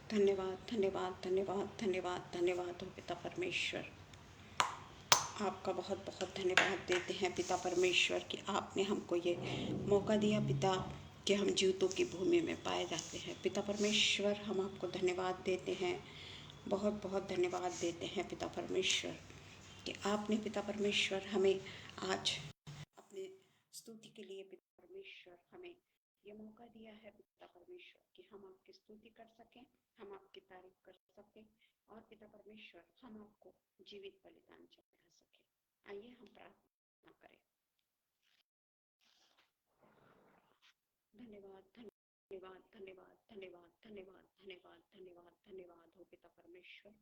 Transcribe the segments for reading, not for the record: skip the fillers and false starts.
धन्यवाद, धन्यवाद, धन्यवाद, धन्यवाद, धन्यवाद हो पिता परमेश्वर। आपका बहुत बहुत धन्यवाद देते हैं पिता परमेश्वर कि आपने हमको ये मौका दिया पिता कि हम जूतों की भूमि में पाए जाते हैं। पिता परमेश्वर, हम आपको धन्यवाद देते हैं, बहुत बहुत धन्यवाद देते हैं पिता परमेश्वर कि आपने पिता परमेश्वर हमें आज अपने स्तुति के लिए पिता परमेश्वर हमें ये मौका दिया है पिता परमेश्वर कि हम आपकी स्तुति कर सकें, हम आपकी तारीफ कर सकें और पिता परमेश्वर हम आपको जीवित बलिदान चढ़ा सकें। आइए हम प्रार्थना करें। धन्यवाद, धन्यवाद, धन्यवाद, धन्यवाद, धन्यवाद, धन्यवाद, धन्यवाद, धन्यवाद हो पिता परमेश्वर।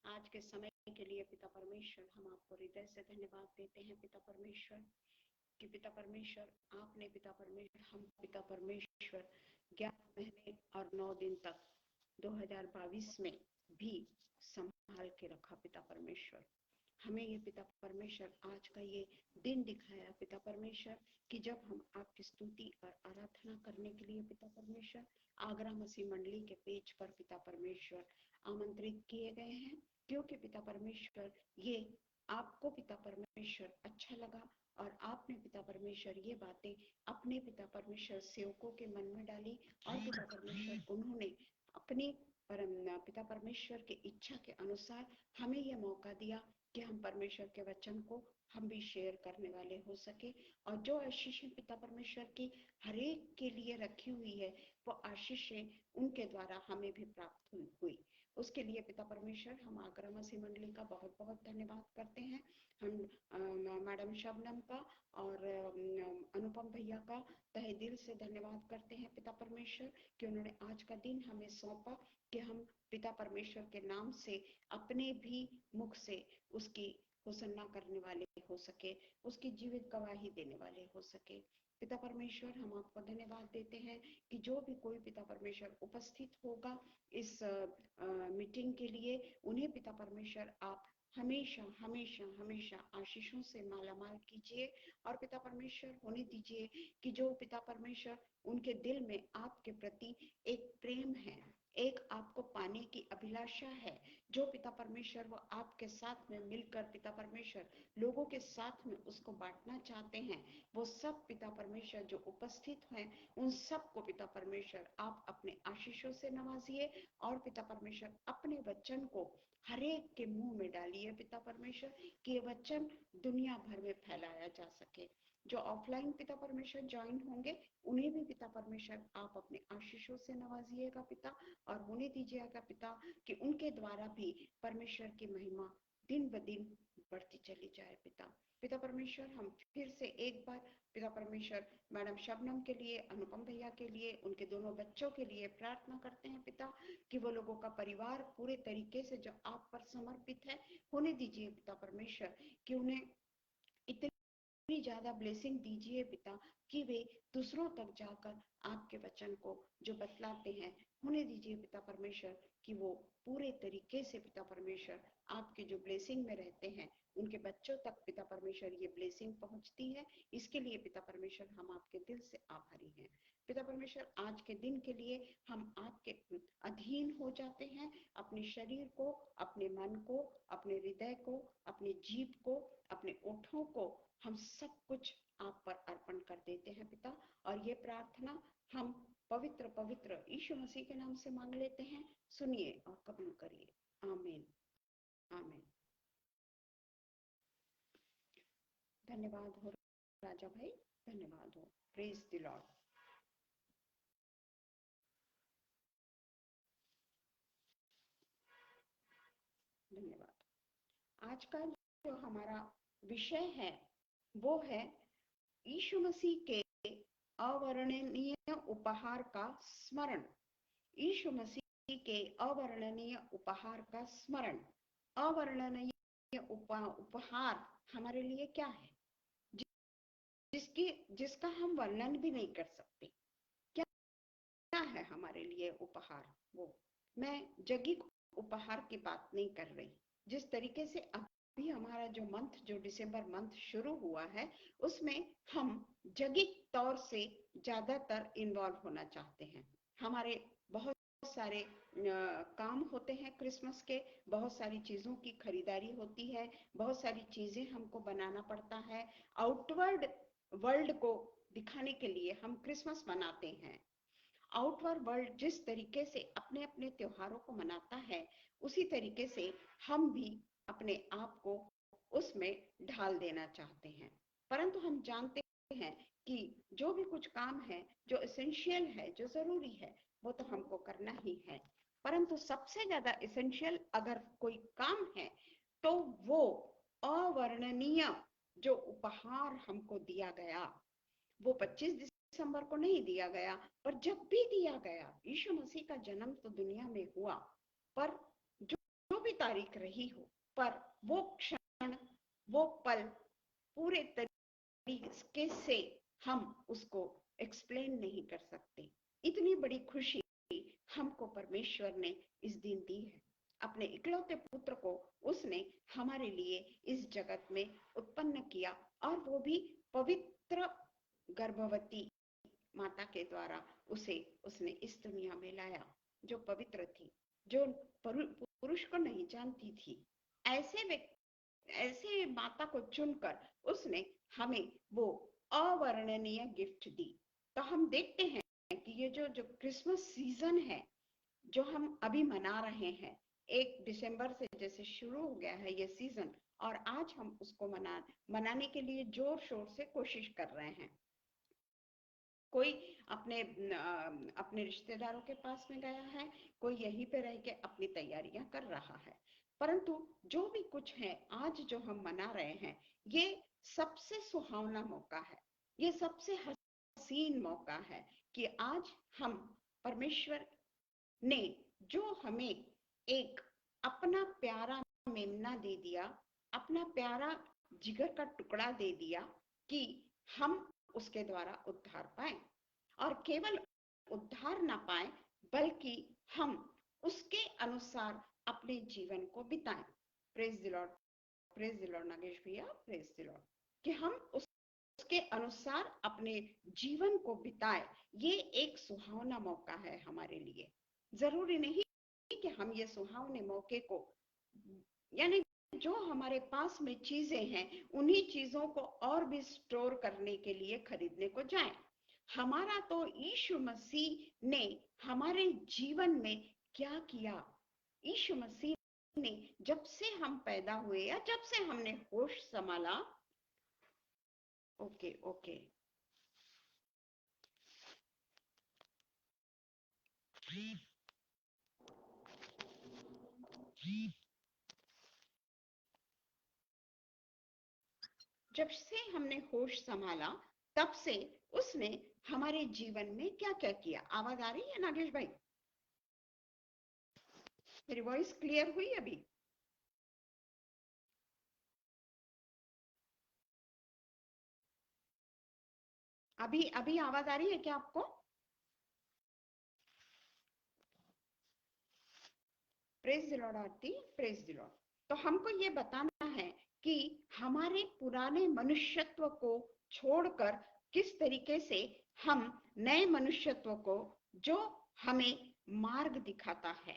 आज के समय के लिए पिता परमेश्वर हम आपको हृदय से धन्यवाद देते हैं पिता परमेश्वर कि पिता परमेश्वर आपने पिता परमेश्वर हम पिता परमेश्वर 11 महीने और 9 दिन तक 2022 में भी संभाल के रखा पिता परमेश्वर। हमें ये पिता परमेश्वर आज का ये दिन दिखाया पिता परमेश्वर कि जब हम आपकी स्तुति और आराधना करने के लिए पिता परमेश्वर आगरा मसीह मंडली के पेज पर पिता परमेश्वर आमंत्रित किए गए हैं, क्योंकि पिता परमेश्वर ये आपको पिता परमेश्वर अच्छा लगा और आपने पिता परमेश्वर ये बातें अपने पिता परमेश्वर सेवकों के मन में डाली और पिता परमेश्वर उन्होंने अपने पिता परमेश्वर की इच्छा के अनुसार हमें यह मौका दिया कि हम परमेश्वर के वचन को हम भी शेयर करने वाले हो सके और जो आशीषें पिता परमेश्वर की हरेक के लिए रखी हुई है वो आशीषें उनके द्वारा हमें भी प्राप्त हुई। उसके लिए पिता परमेश्वर हम आगरा मसीह मंडली का बहुत बहुत धन्यवाद करते हैं। हम मैडम शबनम का और अनुपम भैया का तहे दिल से धन्यवाद करते हैं पिता परमेश्वर कि उन्होंने आज का दिन हमें सौंपा कि हम पिता परमेश्वर के नाम से अपने भी मुख से उसकी होसन्ना करने वाले हो सके, उसकी जीवित गवाही देने वाले हो सके। पिता परमेश्वर हम आपको धन्यवाद देते हैं कि जो भी कोई पिता परमेश्वर उपस्थित होगा इस मीटिंग के लिए, उन्हें पिता परमेश्वर आप हमेशा हमेशा हमेशा आशीषों से मालामाल कीजिए और पिता परमेश्वर होने दीजिए कि जो पिता परमेश्वर उनके दिल में आपके प्रति एक प्रेम है, एक आपको पाने की अभिलाषा है, जो पिता परमेश्वर वो आपके साथ में मिलकर पिता परमेश्वर लोगों के साथ में उसको बांटना चाहते हैं, वो सब पिता परमेश्वर जो उपस्थित हैं उन सबको पिता परमेश्वर आप अपने आशीषों से नवाजिए और पिता परमेश्वर अपने वचन को हरेक के मुंह में डालिए पिता परमेश्वर कि ये वचन दुनिया भर में फैलाया जा सके। जो ऑफलाइन पिता परमेश्वर ज्वाइन होंगे उन्हें भी पिता परमेश्वर आप अपने आशीषों से नवाजिएगा पिता और होने दीजिएगा पिता कि उनके द्वारा भी परमेश्वर की महिमा दिन ब दिन बढ़ती चली जाए पिता। पिता परमेश्वर हम फिर से एक बार पिता परमेश्वर मैडम शबनम के लिए, अनुपम भैया के लिए, उनके दोनों बच्चों के लिए प्रार्थना करते हैं पिता कि वो लोगों का परिवार पूरे तरीके से जो आप पर समर्पित है होने दीजिए पिता परमेश्वर कि उन्हें इतनी ज्यादा ब्लेसिंग दीजिए पिता कि वे दूसरों तक जाकर आपके वचन को जो बतलाते हैं होने दीजिए पिता परमेश्वर कि वो पूरे तरीके से पिता परमेश्वर आपके जो ब्लेसिंग में रहते हैं उनके बच्चों तक पिता परमेश्वर ये ब्लेसिंग पहुंचती है। इसके लिए पिता परमेश्वर हम आपके दिल से आभारी हैं। पिता परमेश्वर आज के दिन के लिए हम आपके अधीन हो जाते हैं, अपने शरीर को, अपने मन को, अपने हृदय को, अपने जीभ को, अपने ओठों को हम सब कुछ आप पर अर्पण कर देते हैं पिता और ये प्रार्थना हम पवित्र पवित्र यीशु मसीह के नाम से मांग लेते हैं। सुनिए और कबूल करिए। आमीन, आमीन। धन्यवाद हो राजा भाई, धन्यवाद हो। Praise the Lord. धन्यवाद। आज का जो हमारा विषय है वो है यीशु मसीह के अवर्णनीय उपहार का स्मरण। यीशु मसीह के अवर्णनीय उपहार का स्मरण। अवर्णनीय उपहार हमारे लिए क्या है, जिसका हम वर्णन भी नहीं कर सकते। क्या है हमारे लिए उपहार? वो मैं जगिक उपहार की बात नहीं कर रही। जिस तरीके से अभी हमारा जो मंथ, जो दिसंबर मंथ शुरू हुआ है, उसमें हम जगिक तौर से ज्यादातर इन्वॉल्व होना चाहते हैं। हमारे बहुत सारे काम होते हैं क्रिसमस के, बहुत सारी चीजों की खरीदारी होती है, बहुत सारी चीजें हमको बनाना पड़ता है। आउटवर्ड वर्ल्ड को दिखाने के लिए हम क्रिसमस मनाते हैं। आउटवर्ड वर्ल्ड जिस तरीके से अपने अपने त्योहारों को मनाता है, उसी तरीके से हम भी अपने आप को उसमें ढाल देना चाहते हैं। परंतु हम जानते हैं कि जो भी कुछ काम है, जो एसेंशियल है, जो जरूरी है, वो तो हमको करना ही है। परंतु सबसे ज्यादा एसेंशियल अगर कोई काम है तो वो अवर्णनीय जो उपहार हमको दिया गया, वो 25 दिसंबर को नहीं दिया गया, पर जब भी दिया गया, यीशु मसीह का जन्म तो दुनिया में हुआ, पर जो भी तारीख रही हो, पर वो क्षण, वो पल पूरे तरीके से हम उसको एक्सप्लेन नहीं कर सकते। इतनी बड़ी खुशी हमको परमेश्वर ने इस दिन दी है। अपने इकलौते पुत्र को उसने हमारे लिए इस जगत में उत्पन्न किया, और वो भी पवित्र गर्भवती माता के द्वारा उसने इस दुनिया में लाया, जो पवित्र थी, जो पुरुष को नहीं जानती थी। ऐसे माता को चुनकर उसने हमें वो अवर्णनीय गिफ्ट दी। तो हम देखते हैं कि ये जो क्रिसमस सीजन है, जो हम अभी मना रहे हैं, 1 दिसंबर से जैसे शुरू हो गया है ये सीजन, और आज हम उसको मनाने के लिए जोर शोर से कोशिश कर रहे हैं। कोई अपने रिश्तेदारों के पास में गया है, कोई यहीं पे रह के अपनी तैयारियां कर रहा है। परंतु जो भी कुछ है, आज जो हम मना रहे हैं, ये सबसे सुहावना मौका है, ये सबसे हसीन मौका है कि आज हम परमेश्वर ने जो हमें एक अपना प्यारा मेमना दे दिया, अपना प्यारा जिगर का टुकड़ा दे दिया, कि हम उसके द्वारा उद्धार पाए, और केवल उद्धार ना पाए, बल्कि हम उसके अनुसार अपने जीवन को बिताएं। Praise the Lord, praise the Lord Nagesh भैया, प्रेज द लॉर्ड, कि हम उसके अनुसार अपने जीवन को बिताए। ये एक सुहावना मौका है हमारे लिए। जरूरी नहीं कि हम ये सुहावने मौके को, यानी जो हमारे पास में चीजें हैं, उन्हीं चीजों को और भी स्टोर करने के लिए खरीदने को जाएं। हमारा तो यीशु मसीह ने हमारे जीवन में क्या किया। यीशु मसीह ने जब से हम पैदा हुए, या जब से हमने होश संभाला, ओके ओके जब से हमने होश संभाला, तब से उसने हमारे जीवन में क्या क्या किया। आवाज आ रही है नागेश भाई? मेरी वॉइस क्लियर हुई अभी? अभी आवाज आ रही है क्या आपको? Praise the Lord Aarti, praise the Lord. तो हमको ये बताना है कि हमारे पुराने मनुष्यत्व को छोड़कर किस तरीके से हम नए मनुष्यत्व को, जो हमें मार्ग दिखाता है।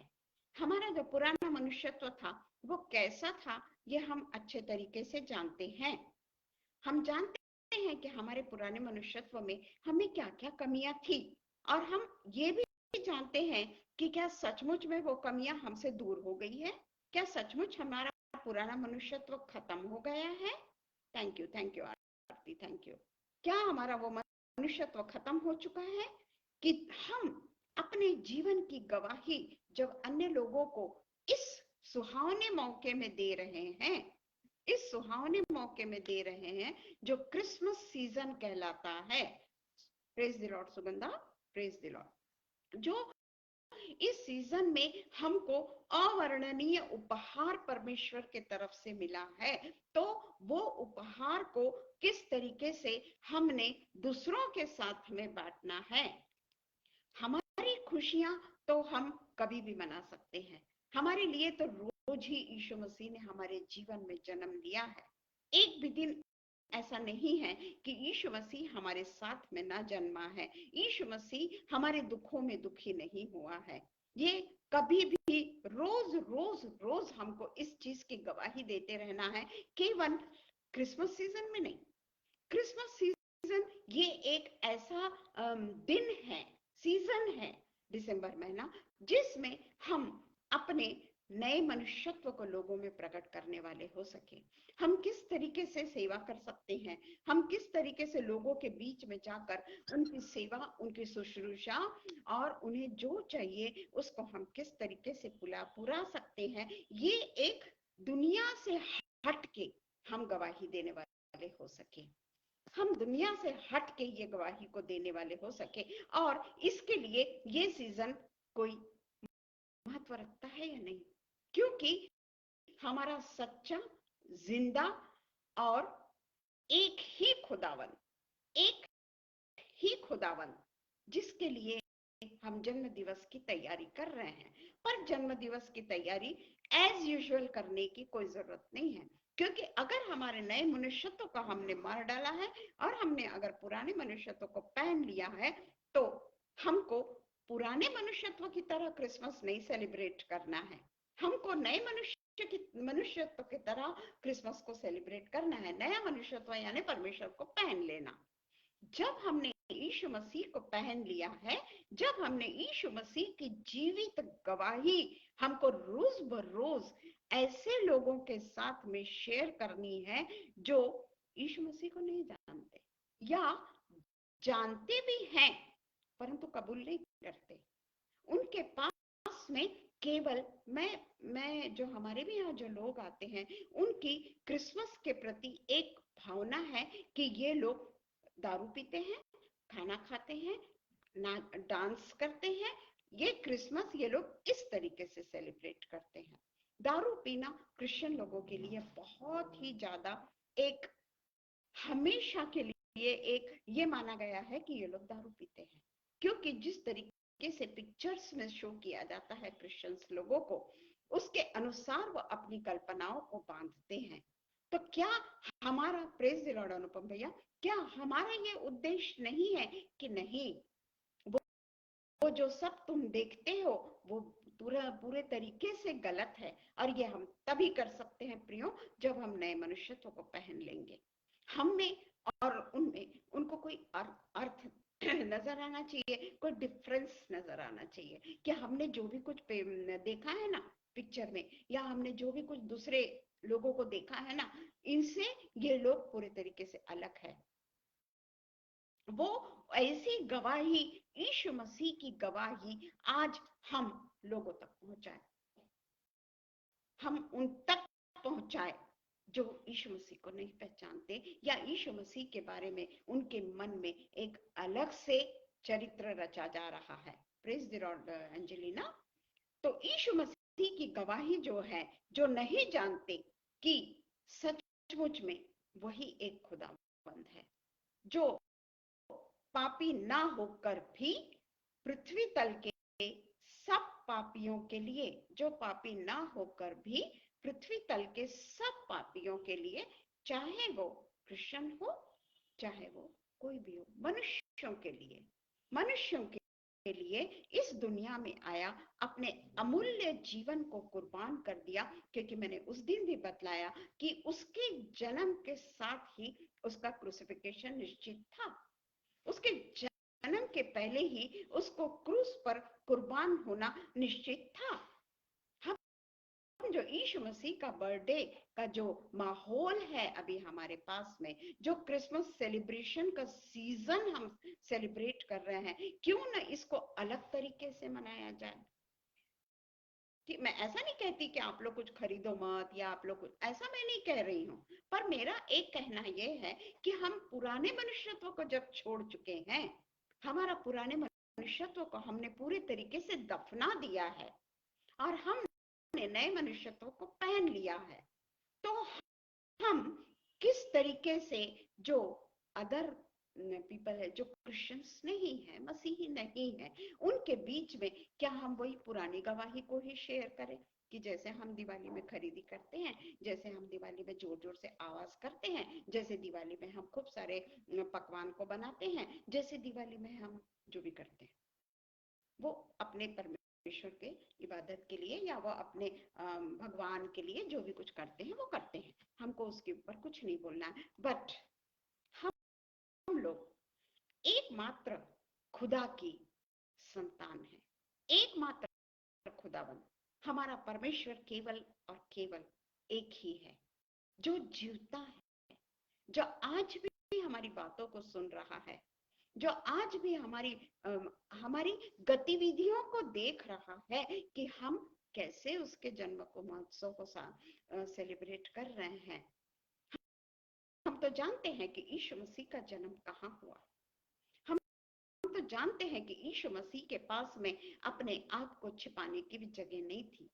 हमारा जो पुराना मनुष्यत्व था वो कैसा था, ये हम अच्छे तरीके से जानते हैं। हम जानते हैं कि हमारे पुराने मनुष्यत्व में हमें क्या क्या कमियां थी, और हम ये भी जानते हैं कि क्या सचमुच में वो कमियां हमसे दूर हो गई है, क्या सचमुच हमारा पुराना मनुष्यत्व खत्म हो गया है। Thank you Aarti, thank you. क्या हमारा वो मनुष्यत्व खत्म हो चुका है कि हम अपने जीवन की गवाही जब अन्य लोगों को इस सुहावने मौके में दे रहे हैं, इस सुहावने मौके में दे रहे हैं जो क्रिसमस सीजन कहलाता है। Praise the Lord Sugandha, praise the Lord. जो इस सीजन में हमको अवर्णनीय उपहार परमेश्वर के तरफ से मिला है, तो वो उपहार को किस तरीके से हमने दूसरों के साथ में बांटना है। हमारी खुशियां तो हम कभी भी मना सकते हैं, हमारे लिए तो रोज ही यीशु मसीह ने हमारे जीवन में जन्म लिया है। एक भी दिन ऐसा नहीं है कि यीशु मसीह हमारे साथ में ना जन्मा है। यीशु मसीह हमारे दुखों में दुखी नहीं हुआ है। ये कभी भी रोज रोज रोज हमको इस चीज की गवाही देते रहना है, केवल क्रिसमस सीजन में नहीं। क्रिसमस सीजन ये एक ऐसा दिन है, सीजन है, दिसंबर महीना, जिसमें हम अपने नए मनुष्यत्व को लोगों में प्रकट करने वाले हो सके। हम किस तरीके से सेवा कर सकते हैं, हम किस तरीके से लोगों के बीच में जाकर उनकी सेवा, उनकी शुश्रूषा और उन्हें जो चाहिए उसको हम किस तरीके से पूरा सकते हैं, ये एक दुनिया से हट के हम गवाही देने वाले हो सके, हम दुनिया से हट के ये गवाही को देने वाले हो सके। और इसके लिए ये सीजन कोई महत्व रखता है या नहीं, क्योंकि हमारा सच्चा, जिंदा और एक ही खुदावन, एक ही खुदावन, जिसके लिए हम जन्म दिवस की तैयारी कर रहे हैं। पर जन्म दिवस की तैयारी एज यूजुअल करने की कोई जरूरत नहीं है, क्योंकि अगर हमारे नए मनुष्यत्व को हमने मार डाला है और हमने अगर पुराने मनुष्यत्व को पहन लिया है, तो हमको पुराने मनुष्यत्व की तरह क्रिसमस नहीं सेलिब्रेट करना है, हमको नए मनुष्यत्व की तरह क्रिसमस को सेलिब्रेट करना है। नया मनुष्यत्व यानी परमेश्वर को पहन लेना। जब हमने यीशु मसीह को पहन लिया है, जब हमने यीशु मसीह की जीवित गवाही हमको रोज बरोज ऐसे लोगों के साथ में शेयर करनी है जो यीशु मसीह को नहीं जानते या जानते भी हैं परंतु कबूल नहीं करते। उनके पास में केवल मैं जो हमारे भी यहाँ जो लोग आते हैं, उनकी क्रिसमस के प्रति एक भावना है कि ये लोग दारू पीते हैं, खाना खाते हैं, डांस करते हैं। ये क्रिसमस ये लोग इस तरीके से सेलिब्रेट करते हैं। दारू पीना क्रिश्चियन लोगों के लिए बहुत ही ज्यादा एक हमेशा के लिए एक ये माना गया है कि ये लोग दारू पीते हैं, क्योंकि जिस तरीके से पिक्चर्स में शो किया जाता है क्रिश्चियंस लोगों को, उसके अनुसार वो अपनी कल्पनाओं को बांधते हैं। तो क्या हमारा, प्रेज द लॉर्ड अनुपम भैया, क्या हमारा ये उद्देश्य नहीं है कि नहीं, वो जो सब तुम देखते हो वो पूरे तरीके से गलत है, और ये हम तभी कर सकते हैं प्रियो जब हम नए मनुष्यत्व को पहन लेंगे। हम में और उनमें उनको कोई अर्थ नजर आना चाहिए, कोई डिफरेंस नजर आना चाहिए कि हमने जो भी कुछ देखा है ना पिक्चर में, या हमने जो भी कुछ दूसरे लोगों को देखा है ना, इनसे ये लोग पूरे तरीके से अलग है। वो ऐसी गवाही, यीशु मसीह की गवाही आज हम लोगों तक पहुंचाए, हम उन तक पहुंचाए जो यीशु मसीह को नहीं पहचानते, या यीशु मसीह के बारे में उनके मन में एक अलग से चरित्र रचा जा रहा है। Praise the Lord Angelina. तो यीशु मसीह की गवाही जो है, जो नहीं जानते कि सचमुच में वही एक खुदावंद है, जो पापी ना होकर भी पृथ्वी तल के सब पापियों के लिए, जो पापी ना होकर भी पृथ्वी तल के सब पापियों के लिए, चाहे वो क्रिश्चियन हो चाहे वो कोई भी हो, मनुष्यों के लिए इस दुनिया में आया, अपने अमूल्य जीवन को कुर्बान कर दिया। क्योंकि मैंने उस दिन भी बतलाया कि उसके जन्म के साथ ही उसका क्रूसिफिकेशन निश्चित था, उसके जन्म के पहले ही उसको क्रूस पर कुर्बान होना निश्चित था। हम जो यीशु मसीह का बर्थडे का जो माहौल है अभी हमारे पास में, जो क्रिसमस सेलिब्रेशन का सीजन हम सेलिब्रेट कर रहे हैं, क्यों ना इसको अलग तरीके से मनाया जाए। कि मैं ऐसा नहीं कहती कि आप लोग कुछ खरीदो मत, या आप लोग कुछ, ऐसा मैं नहीं कह रही हूँ, पर मेरा एक कहना यह है कि हम पुराने मनुष्यत्व को जब छोड़ चुके हैं, हमारा पुराने मनुष्यत्व को हमने पूरे तरीके से दफना दिया है और हमने नए मनुष्यत्व को पहन लिया है, तो हम किस तरीके से जो अदर पीपल है, जो क्रिश्चियंस नहीं है, मसीही नहीं है, उनके बीच में क्या हम वही पुरानी गवाही को ही शेयर करें कि जैसे हम दिवाली में खरीदी करते हैं, जैसे हम दिवाली में जोर जोर से आवाज करते हैं, जैसे दिवाली में हम खूब सारे पकवान को बनाते हैं, जैसे दिवाली में हम जो भी करते हैं वो अपने परमेश्वर के इबादत के लिए या वो अपने भगवान के लिए जो भी कुछ करते हैं वो करते हैं, हमको उसके ऊपर कुछ नहीं बोलना है। बट हम लोग एकमात्र खुदा की संतान है, एकमात्र खुदाबंद हमारा परमेश्वर केवल और केवल एक ही है जो जीवता है, जो आज भी हमारी बातों को सुन रहा है, जो आज भी हमारी गतिविधियों को देख रहा है कि हम कैसे उसके जन्म को महोत्सव को सेलिब्रेट कर रहे हैं। हम तो जानते हैं कि यीशु मसीह का जन्म कहाँ हुआ, हम तो जानते हैं कि यीशु मसीह के पास में अपने आप को छिपाने की भी जगह नहीं थी।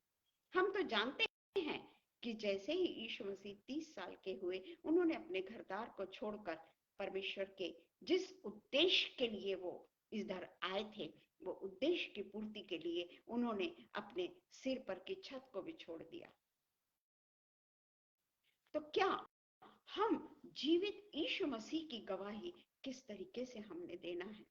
हम तो जानते हैं कि जैसे ही यीशु मसीह 30 साल के हुए, उन्होंने अपने घरदार को छोड़कर परमेश्वर के जिस उद्देश्य के लिए वो इधर आए थे, वो उद्देश्य की पूर्ति के लिए उन्होंने अपने सिर पर की छत को भी छोड़ दिया। तो क्या हम जीवित यीशु मसीह की गवाही किस तरीके से हमने देना है?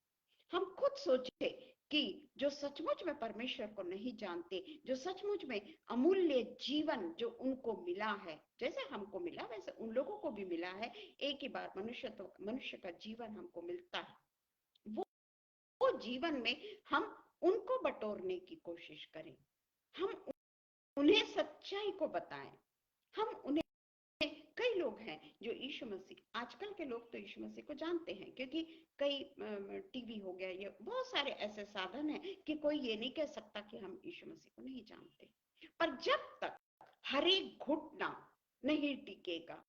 हम खुद सोचे कि जो सचमुच में परमेश्वर को नहीं जानते, जो सचमुच में अमूल्य जीवन जो उनको मिला है, जैसे हमको मिला वैसे उन लोगों को भी मिला है, एक ही बार मनुष्य का जीवन हमको मिलता है, वो जीवन में हम उनको बटोरने की कोशिश करें, हम उन्हें सच्चाई को बताएं, हम उन्हें कई लोग हैं जो यीशु मसीह, आजकल के लोग तो यीशु मसीह को जानते हैं क्योंकि कई टीवी हो गया, ये बहुत सारे ऐसे साधन हैं कि कोई ये नहीं कह सकता कि हम यीशु मसीह को नहीं जानते। पर जब तक हर एक घुटना नहीं टिकेगा,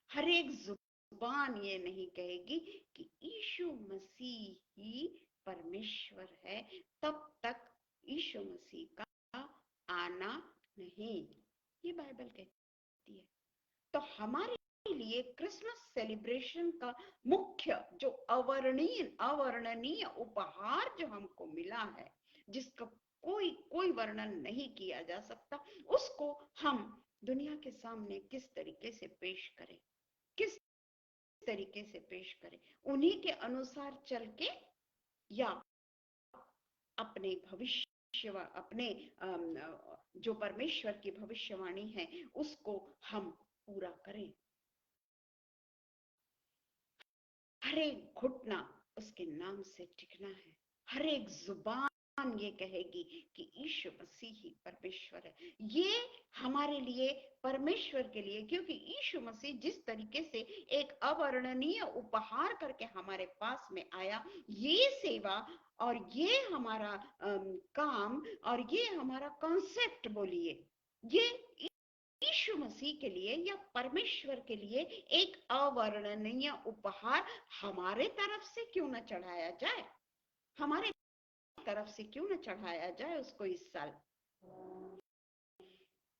हर एक जुबान ये नहीं कहेगी कि यीशु मसीह ही परमेश्वर है, तब तक यीशु मसीह का आना नहीं, ये बाइबल कहती है। तो हमारे लिए क्रिसमस सेलिब्रेशन का मुख्य जो अवर्णनीय उपहार जो हमको मिला है, जिसका कोई वर्णन नहीं किया जा सकता, उसको हम दुनिया के सामने किस तरीके से पेश करें, किस तरीके से पेश करें, उन्हीं के अनुसार चल के या अपने भविष्य, अपने जो परमेश्वर की भविष्यवाणी है उसको हम पूरा करें। हर एक घुटना उसके नाम से टिकना है, हर एक जुबान ये कहेगी कि यीशु मसीह ही परमेश्वर है। ये हमारे लिए, परमेश्वर के लिए, क्योंकि यीशु मसीह जिस तरीके से एक अवर्णनीय उपहार करके हमारे पास में आया, ये सेवा और ये हमारा काम और ये हमारा कॉन्सेप्ट बोलिए, ये यीशु मसीह के लिए या परमेश्वर के लिए एक अवर्णनीय उपहार हमारे तरफ से क्यों न चढ़ाया जाए, हमारे तरफ से क्यों न चढ़ाया जाए उसको इस साल।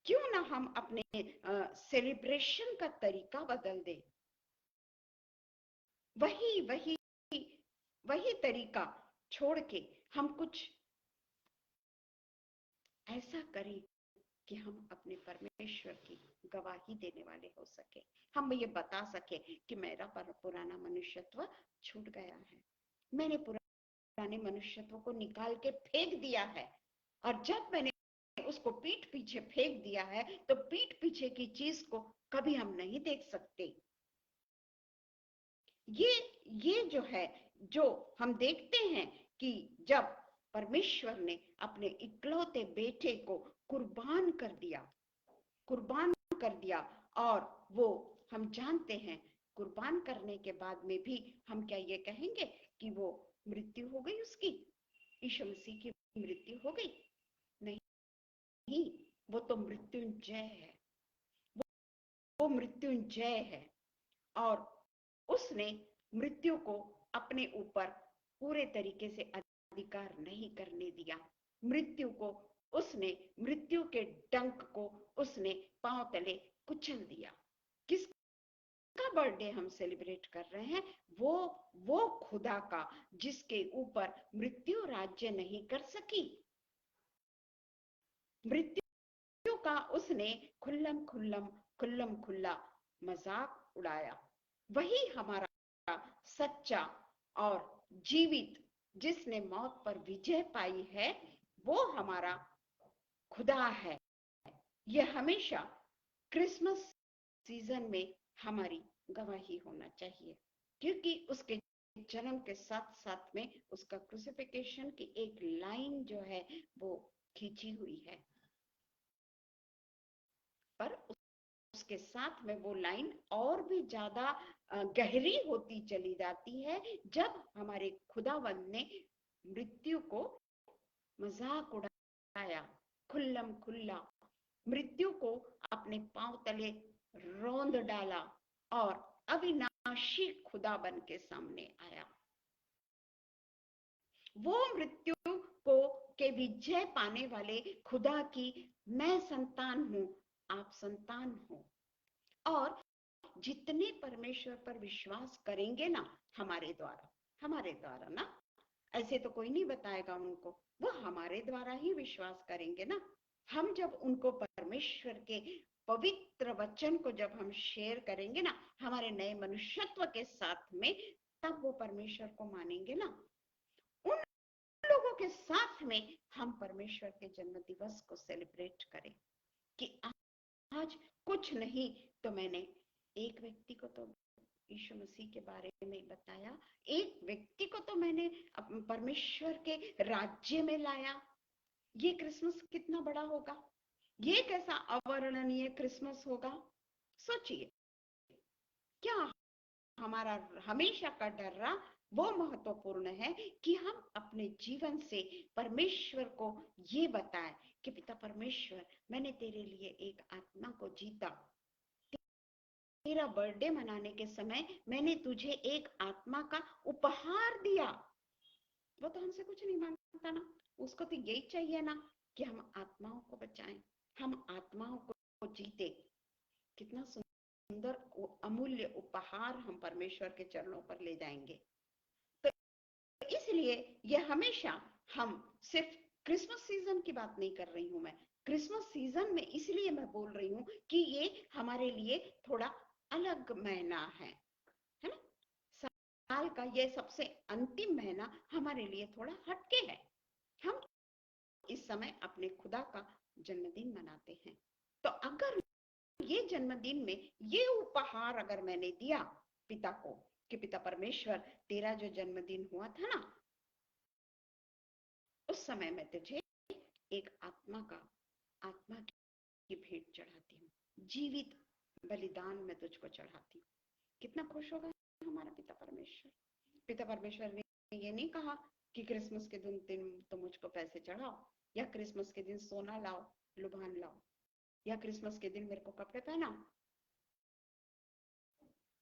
क्यों ना हम अपने सेलिब्रेशन का तरीका बदल दें, वही तरीका छोड़ के हम कुछ ऐसा करें कि हम अपने परमेश्वर की गवाही देने वाले हो सके, हम ये बता सके कि मेरा पुराना मनुष्यत्व छूट गया है, मैंने पुराने मनुष्यत्व को निकाल के फेंक दिया है, और जब मैंने उसको पीठ पीछे फेंक दिया है तो पीठ पीछे की चीज को कभी हम नहीं देख सकते। ये जो है, जो हम देखते हैं कि जब परमेश्वर ने अपने इकलौते बेटे को कुर्बान कर दिया, और वो हम जानते हैं कुर्बान करने के बाद में भी हम क्या ये कहेंगे कि वो मृत्यु हो गई, उसकी यीशु मसीह की मृत्यु हो गई? नहीं, वो तो मृत्युंजय है, वो मृत्युंजय है, और उसने मृत्यु को अपने ऊपर पूरे तरीके से अधिकार नहीं करने दिया। मृत्यु को उसने, मृत्यु के डंक को उसने पांव तले कुचल दिया। किसका बर्थडे हम सेलिब्रेट कर रहे हैं? वो खुदा का जिसके ऊपर मृत्यु राज्य नहीं कर सकी। मृत्यु का उसने खुल्लम खुल्ला मजाक उड़ाया। वही हमारा सच्चा और जीवित, जिसने मौत पर विजय पाई है, वो हमारा खुदा है। यह हमेशा क्रिसमस सीजन में हमारी गवाही होना चाहिए, क्योंकि उसके जन्म के साथ साथ में उसका क्रूसिफिकेशन की एक लाइन जो है वो खींची हुई है, पर उसके साथ में वो लाइन और भी ज्यादा गहरी होती चली जाती है जब हमारे खुदावंद ने मृत्यु को मजाक उड़ाया, खुल्लम खुल्ला मृत्यु को अपने पांव तले रौंद डाला और अविनाशी खुदा बन के सामने आया। वो मृत्यु को के विजय पाने वाले खुदा की मैं संतान हूं, आप संतान हो, और जितने परमेश्वर पर विश्वास करेंगे ना हमारे द्वारा ना, ऐसे तो कोई नहीं बताएगा उनको, वो हमारे द्वारा ही विश्वास करेंगे ना। हम जब उनको परमेश्वर के पवित्र वचन को जब हम शेयर करेंगे ना हमारे नए मनुष्यत्व के साथ में, तब वो परमेश्वर को मानेंगे ना। उन लोगों के साथ में हम परमेश्वर के जन्म दिवस को सेलिब्रेट करें कि आज कुछ नहीं तो मैंने एक व्यक्ति को तो यीशु मसीह के बारे में बताया, एक व्यक्ति को तो मैंने परमेश्वर के राज्य में लाया। ये क्रिसमस कितना बड़ा होगा, ये कैसा अवर्णनीय क्रिसमस होगा। सोचिए, क्या हमारा हमेशा का डर्रा वो महत्वपूर्ण है कि हम अपने जीवन से परमेश्वर को ये बताएं कि पिता परमेश्वर, मैंने तेरे लिए एक आत्मा को जीता, तेरा बर्थडे मनाने के समय मैंने तुझे एक आत्मा का उपहार दिया। वो तो हमसे कुछ नहीं मांगता ना, उसको तो यही चाहिए ना कि हम आत्माओं को बचाएं, हम आत्माओं को जीते। कितना सुंदर अमूल्य उपहार हम परमेश्वर के चरणों पर ले जाएंगे। तो इसलिए यह हमेशा, हम सिर्फ क्रिसमस सीजन की बात नहीं कर रही हूं मैं, क्रिसमस सीजन में इसलिए मैं बोल रही हूं कि ये हमारे लिए थोड़ा अलग महीना है ना। साल का ये सबसे अंतिम महीना हमारे लिए थोड़ा हटके है। हम इस समय अपने खुदा का जन्मदिन मनाते हैं। तो अगर ये जन्मदिन में ये उपहार अगर मैंने दिया पिता को कि पिता परमेश्वर, तेरा जो जन्मदिन हुआ था ना, उस समय मैं तुझे एक आत्मा की भेंट चढ़ाती हूँ, जीवित बलिदान में तुझको चढ़ाती हूँ। कितना खुश होगा हमारा पिता परमेश्वर। पिता परमेश्वर ने ये नहीं कहा कि क्रिसमस के दिन तो मुझको पैसे चढ़ाओ, या क्रिसमस के दिन सोना लाओ, लुभान लाओ, या क्रिसमस के दिन मेरे को कपड़े पहनाओ।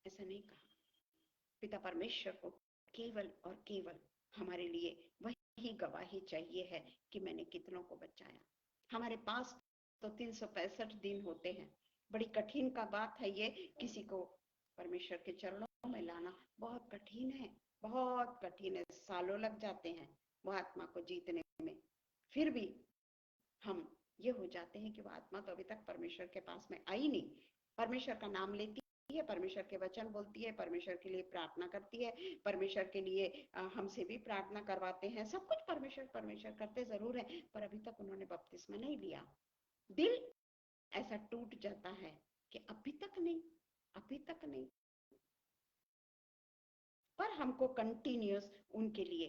ऐसा नहीं कहा। पिता परमेश्वर को केवल और केवल हमारे लिए वही गवाही चाहिए है कि मैंने कितनों को बचाया। हमारे पास तो 365 दिन होते हैं। बड़ी कठिन का बात है ये, किसी को परमेश्वर के चरणों में लाना बहुत कठिन है, बहुत कठिन है। सालों लग जाते हैं वो आत्मा को जीतने में। फिर भी हम ये हो जाते हैं कि वो आत्मा तो अभी तक परमेश्वर के पास में आई नहीं। परमेश्वर का नाम लेती है, परमेश्वर के वचन बोलती है, परमेश्वर के लिए प्रार्थना करती है, परमेश्वर के लिए हमसे भी प्रार्थना करवाते हैं, सब कुछ परमेश्वर करते जरूर है, पर अभी तक उन्होंने बपतिस्मा नहीं लिया। दिल ऐसा टूट जाता है कि अभी तक नहीं। पर हमको कंटिन्यूस उनके लिए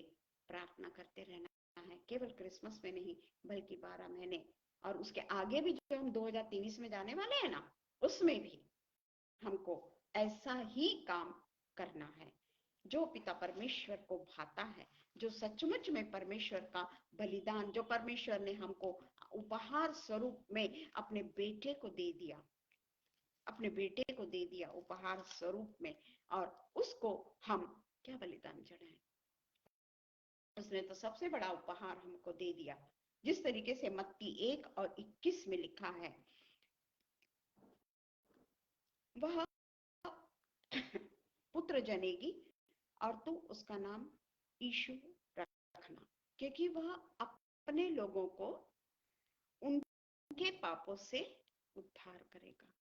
प्रार्थना करते रहना है, केवल क्रिसमस में नहीं बल्कि 12 महीने, और उसके आगे भी जो हम 2023 में जाने वाले हैं ना, उसमें भी हमको ऐसा ही काम करना है जो पिता परमेश्वर को भाता है, जो सचमुच में परमेश्वर का बलिदान, जो परमेश्वर ने हमको उपहार स्वरूप में अपने बेटे को दे दिया उपहार स्वरूप में, और उसको हम क्या बलिदान चढ़ाएं। उसने तो सबसे बड़ा उपहार हमको दे दिया। जिस तरीके से मत्ती 1 और 21 में लिखा है, वह पुत्र जनेगी और तू उसका नाम यीशु रखना, क्योंकि वह अपने लोगों को उनके पापों से उद्धार करेगा।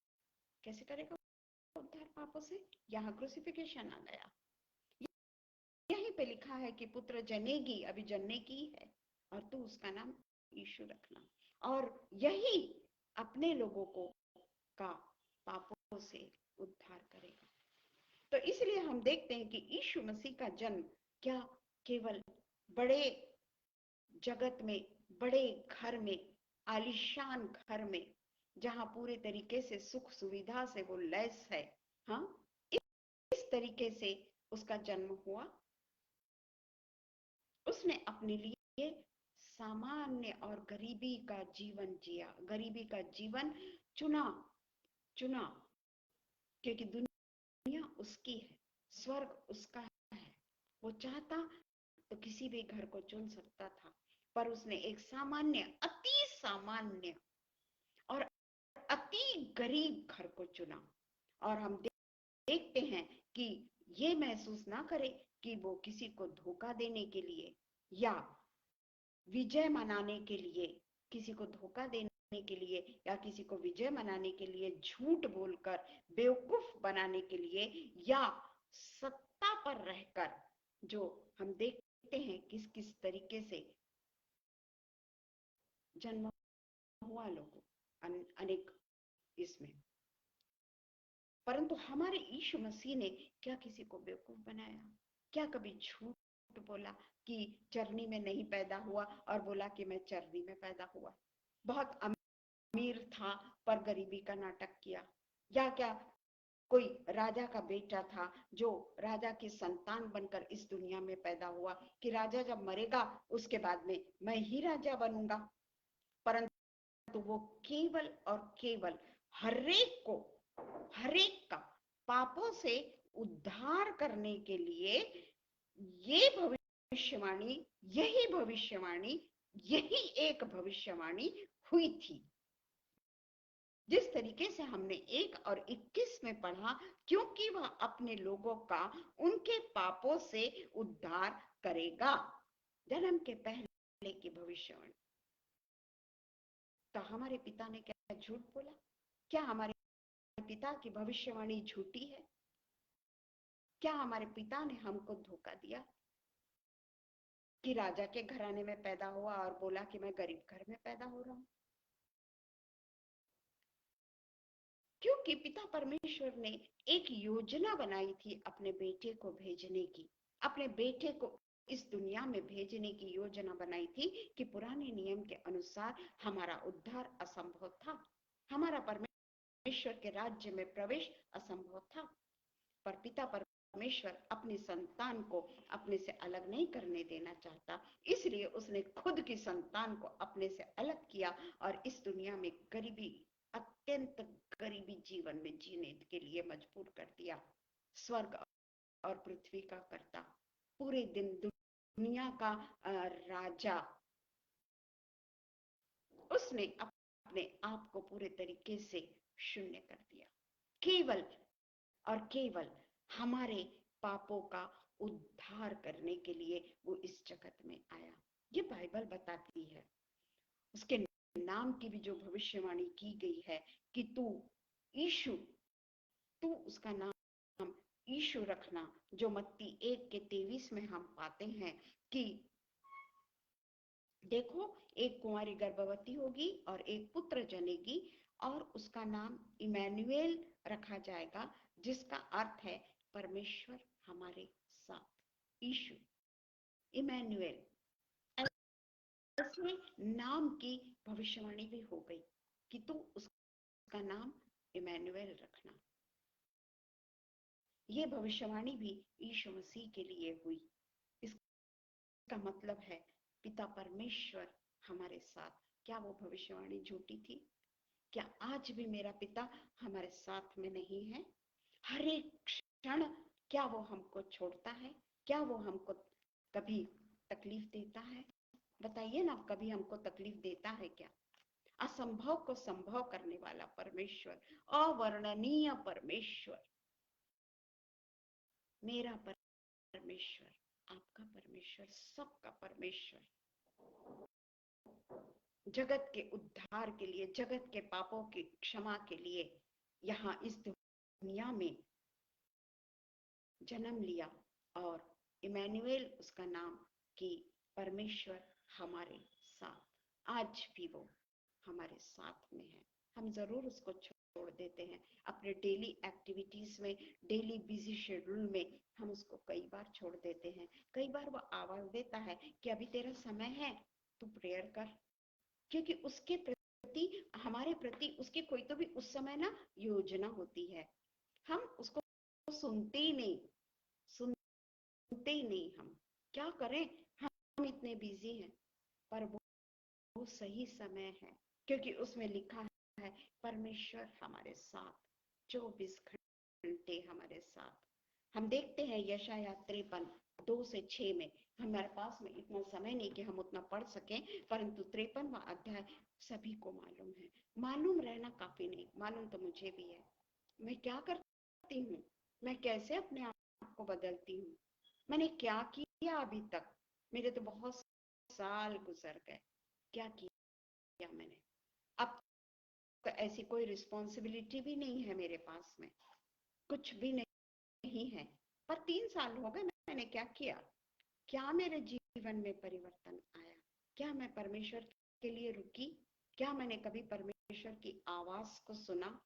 कैसे करेगा उद्धार पापों से? यहाँ क्रूसिफिकेशन आ गया। यहीं पे लिखा है कि पुत्र जनेगी, अभी जनने की है, और तू उसका नाम यीशु रखना, और यही अपने लोगों को का पापों से उद्धार करेगा। तो इसलिए हम देखते हैं कि यीशु मसीह का जन्म क्या केवल बड़े जगत में, बड़े घर में, आलीशान घर में, जहां पूरे तरीके से सुख सुविधा से वो लैस है, हाँ, इस तरीके से उसका जन्म हुआ। उसने अपने लिए सामान्य और गरीबी का जीवन जिया, गरीबी का जीवन चुना चुना, क्योंकि दुनिया उसकी है, स्वर्ग उसका है। वो चाहता तो किसी भी घर को चुन सकता था, पर उसने एक सामान्य, अति सामान्य और अति गरीब घर को चुना। और हम देखते हैं कि ये महसूस ना करे कि वो किसी को धोखा देने के लिए या विजय मनाने के लिए, किसी को धोखा देने के लिए या किसी को विजय मनाने के लिए झूठ बोलकर बेवकूफ बनाने के लिए, या सत्ता पर रहकर, जो हम देखते हैं किस किस तरीके से जन्म हुआ लोगों अनेक इसमें। परंतु हमारे यीशु मसीह ने क्या किसी को बेवकूफ बनाया? क्या कभी झूठ बोला कि चरनी में नहीं पैदा हुआ और बोला कि मैं चरनी में पैदा हुआ? बहुत अमीर था पर गरीबी का नाटक किया? या क्या कोई राजा का बेटा था जो राजा की संतान बनकर इस दुनिया में पैदा हुआ कि राजा जब मरेगा उसके बाद में मैं ही राजा बनूंगा? परंतु वो केवल और केवल हरेक का पापों से उद्धार करने के लिए ये भविष्यवाणी, यही एक भविष्यवाणी हुई थी। जिस तरीके से हमने 1 और 21 में पढ़ा, क्योंकि वह अपने लोगों का उनके पापों से उद्धार करेगा, जन्म के पहले की भविष्यवाणी। तो हमारे पिता ने क्या झूठ बोला? क्या हमारे पिता की भविष्यवाणी झूठी है? क्या हमारे पिता ने हमको धोखा दिया कि राजा के घराने में पैदा हुआ और बोला कि मैं गरीब घर में पैदा हो रहा हूं? क्योंकि पिता परमेश्वर ने एक योजना बनाई थी अपने बेटे को भेजने की, अपने बेटे को इस दुनिया में भेजने की योजना बनाई थी कि पुराने नियम के अनुसार हमारा उद्धार असंभव था, हमारा परमेश्वर के राज्य में प्रवेश असंभव था। पर पिता परमेश्वर अपनी संतान को अपने से अलग नहीं करने देना चाहता, इसलिए उसने खुद की संतान को अपने से अलग किया और इस दुनिया में गरीबी, अत्यंत गरीबी जीवन में जीने के लिए मजबूर कर दिया। स्वर्ग और पृथ्वी का कर्ता, पूरे दिन दुनिया का राजा, उसने अपने आप को पूरे तरीके से शून्य कर दिया, केवल और केवल हमारे पापों का उद्धार करने के लिए वो इस जगत में आया। ये बाइबल बताती है। उसके नाम की भी जो भविष्यवाणी की गई है कि तू यीशु, तू उसका नाम यीशु रखना, जो मत्ती 1:23 में हम पाते हैं कि देखो, एक कुंवारी गर्भवती होगी और एक पुत्र जनेगी और उसका नाम इमैनुएल रखा जाएगा, जिसका अर्थ है परमेश्वर हमारे साथ। यीशु, इमैनुएल, ऐसे नाम की भविष्यवाणी भी हो गई कि तू उसका नाम इमैनुएल रखना। ये भविष्यवाणी भी यीशु मसीह के लिए हुई। इसका मतलब है पिता परमेश्वर हमारे साथ। क्या वो भविष्यवाणी झूठी थी? क्या आज भी मेरा पिता हमारे साथ में नहीं है? हर एक क्षण क्या वो हमको छोड़ता है? क्या वो हमको कभी तकलीफ देता है? बताइए ना, कभी हमको तकलीफ देता है क्या? असंभव को संभव करने वाला परमेश्वर, अवर्णनीय परमेश्वर, मेरा परमेश्वर, आपका परमेश्वर, सबका परमेश्वर, जगत के उद्धार के लिए, जगत के पापों की क्षमा के लिए यहाँ इस दुनिया में जन्म लिया, और इमैनुएल उसका नाम कि परमेश्वर हमारे साथ। आज भी वो हमारे साथ में है। हम जरूर उसको छोड़ देते हैं अपने डेली एक्टिविटीज में, डेली बिजी शेड्यूल में हम उसको कई बार छोड़ देते हैं। कई बार वो आवाज देता है कि अभी तेरा समय है, तू प्रेयर कर, क्योंकि उसके प्रति, हमारे प्रति उसकी कोई तो भी उस समय ना योजना होती है। हम उसको सुनते ही नहीं, सुनते ही नहीं। हम क्या करें, हम इतने बिजी हैं। पर वो सही समय है, क्योंकि उसमें लिखा है परमेश्वर हमारे साथ 24 घंटे हमारे साथ। हम देखते हैं यशाया 53 2 से 6 में, हमारे पास में इतना समय नहीं कि हम उतना पढ़ सकें, परंतु 53वां अध्याय सभी को मालूम है। मालूम रहना काफी नहीं, मालूम तो मुझे भी है। मैं क्या करती हूँ, मैं कैसे अपने आप को बदलती हूँ, मैंने क्या किया अभी तक। मेरे तो बहुत साल गुजर गए, क्या किया मैंने। अब तो ऐसी कोई रिस्पॉन्सिबिलिटी भी नहीं है मेरे पास में, कुछ भी नहीं है। पर 3 साल हो गए, मैंने क्या किया, क्या मेरे जीवन में परिवर्तन आया, क्या मैं परमेश्वर के लिए रुकी, क्या मैंने कभी परमेश्वर की आवाज को सुना,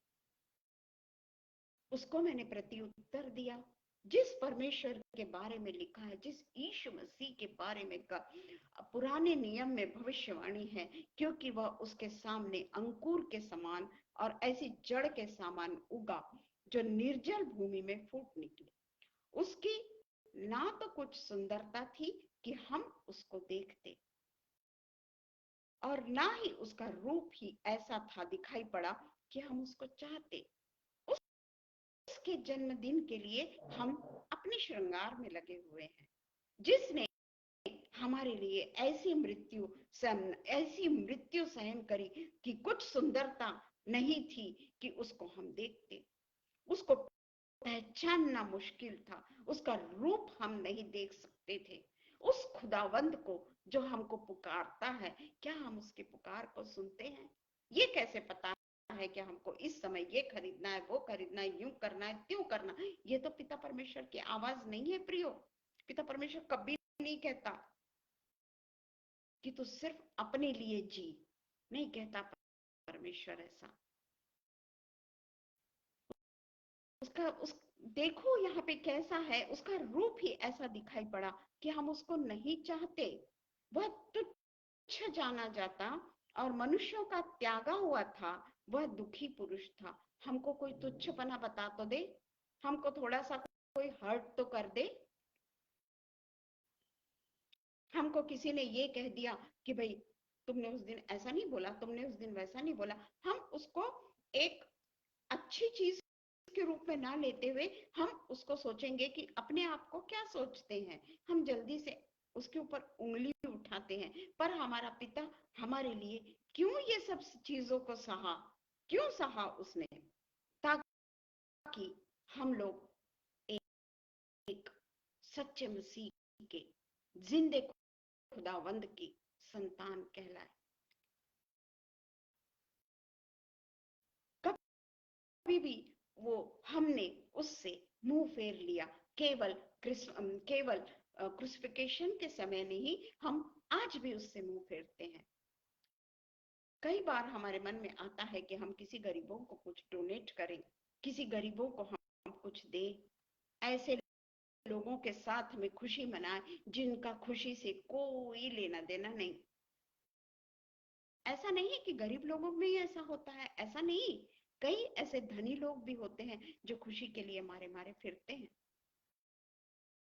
उसको मैंने प्रत्युत्तर दिया। जिस परमेश्वर के बारे में लिखा है, जिस यीशु मसीह के बारे में पुराने नियम में भविष्यवाणी है, क्योंकि वह उसके सामने अंकुर के समान और ऐसी जड़ के समान उगा जो निर्जल भूमि में फूट निकले। उसकी ना तो कुछ सुंदरता थी कि हम उसको देखते, और ना ही उसका रूप ही ऐसा था दिखाई पड़ा कि हम उसको चाहते। उसके जन्मदिन के लिए हम अपने श्रृंगार में लगे हुए हैं, जिसने हमारे लिए ऐसी मृत्यु सहन करी कि कुछ सुंदरता नहीं थी कि उसको हम देखते। उसको पहचानना मुश्किल था, उसका रूप हम नहीं देख सकते थे। उस खुदावंद को जो हमको पुकारता है, क्या हम उसके पुकार को सुनते हैं? ये कैसे पता है कि हमको इस समय ये खरीदना है, वो खरीदना है, यूं करना है, त्यों करना? ये तो पिता परमेश्वर की आवाज नहीं है प्रियो। पिता परमेश्वर कभी नहीं कहता कि तू सिर्फ अपने लिए जी, नहीं कहता परमेश्वर ऐसा। उस देखो यहाँ पे कैसा है, उसका रूप ही ऐसा दिखाई पड़ा कि हम उसको नहीं चाहते। वह तुच्छ जाना जाता और मनुष्यों का त्यागा हुआ था, वह दुखी पुरुष था। हमको कोई तुच्छपना बता तो दे, हमको थोड़ा सा कोई हर्ट तो कर दे। हमको किसी ने ये कह दिया कि भाई तुमने उस दिन ऐसा नहीं बोला, तुमने उस दिन वैसा नहीं बोला, हम उसको एक अच्छी चीज के रूप में ना लेते हुए हम उसको सोचेंगे कि अपने आप को क्या सोचते हैं, हम जल्दी से उसके ऊपर उंगली उठाते हैं। पर हमारा पिता हमारे लिए क्यों ये सब चीजों को सहा, क्यों सहा उसने? ताकि हम लोग एक सच्चे मसीह के जिंदे खुदावंद की संतान कहलाए। कभी भी वो हमने उससे मुंह फेर लिया, केवल क्रूसिफिकेशन के समय नहीं, हम आज भी उससे मुंह फेरते हैं। कई बार हमारे मन में आता है कि हम किसी गरीबों को कुछ डोनेट करें, किसी गरीबों को हम कुछ दें, ऐसे लोगों के साथ में खुशी मनाएं जिनका खुशी से कोई लेना देना नहीं। ऐसा नहीं कि गरीब लोगों में ही ऐसा होता है, ऐसा नहीं। कई ऐसे धनी लोग भी होते हैं जो खुशी के लिए मारे मारे फिरते हैं।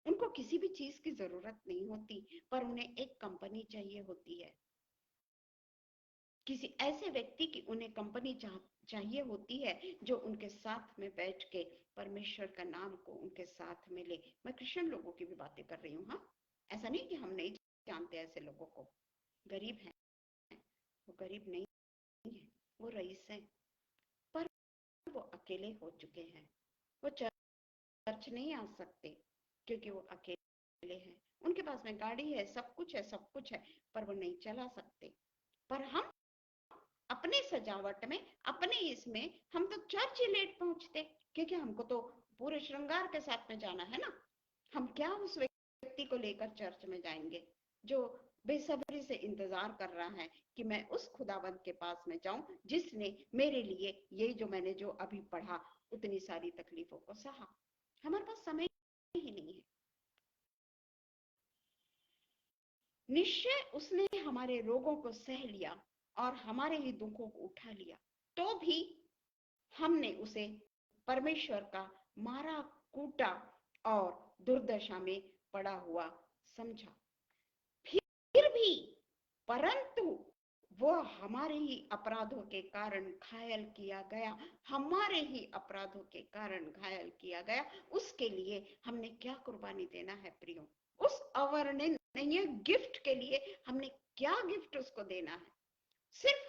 उनको किसी भी चीज की जरूरत नहीं होती, पर उन्हें एक कंपनी चाहिए होती है। किसी ऐसे व्यक्ति की उन्हें कंपनी चाहिए होती है जो उनके साथ में बैठ के परमेश्वर का नाम को उनके साथ में ले। मैं क्रिश्चियन लोगों की भी बातें कर रही हूँ। हाँ, ऐसा नहीं कि हम नहीं जानते ऐसे लोगों को। गरीब हैं, वो गरीब नहीं है, वो रईस है, पर वो अकेले हो चुके हैं। वो चर्च नहीं आ सकते क्योंकि वो अकेले हैं। उनके पास में गाड़ी है, सब कुछ है, सब कुछ है, पर वो नहीं चला सकते। पर हम अपने सजावट में, अपने इसमें हम तो चर्च ही लेट पहुंचते, क्योंकि हमको तो पूरे श्रृंगार के साथ में जाना है ना। हम क्या उस व्यक्ति को लेकर चर्च में जाएंगे? जो बेसब्री से इंतजार कर रहा है कि मैं उस खुदावंद के पास में जाऊं जिसने मेरे लिए ये जो मैंने जो अभी पढ़ा उतनी सारी तकलीफों को सहा। हमारे पास समय ही नहीं है। निश्चय उसने हमारे रोगों को सह लिया और हमारे ही दुखों को उठा लिया, तो भी हमने उसे परमेश्वर का मारा कूटा और दुर्दशा में पड़ा हुआ समझा। फिर भी परंतु वो हमारे ही अपराधों के कारण घायल किया गया, हमारे ही अपराधों के कारण घायल किया गया। उसके लिए हमने क्या कुर्बानी देना है प्रियो? उस अवर्णनीय गिफ्ट के लिए हमने क्या गिफ्ट उसको देना है?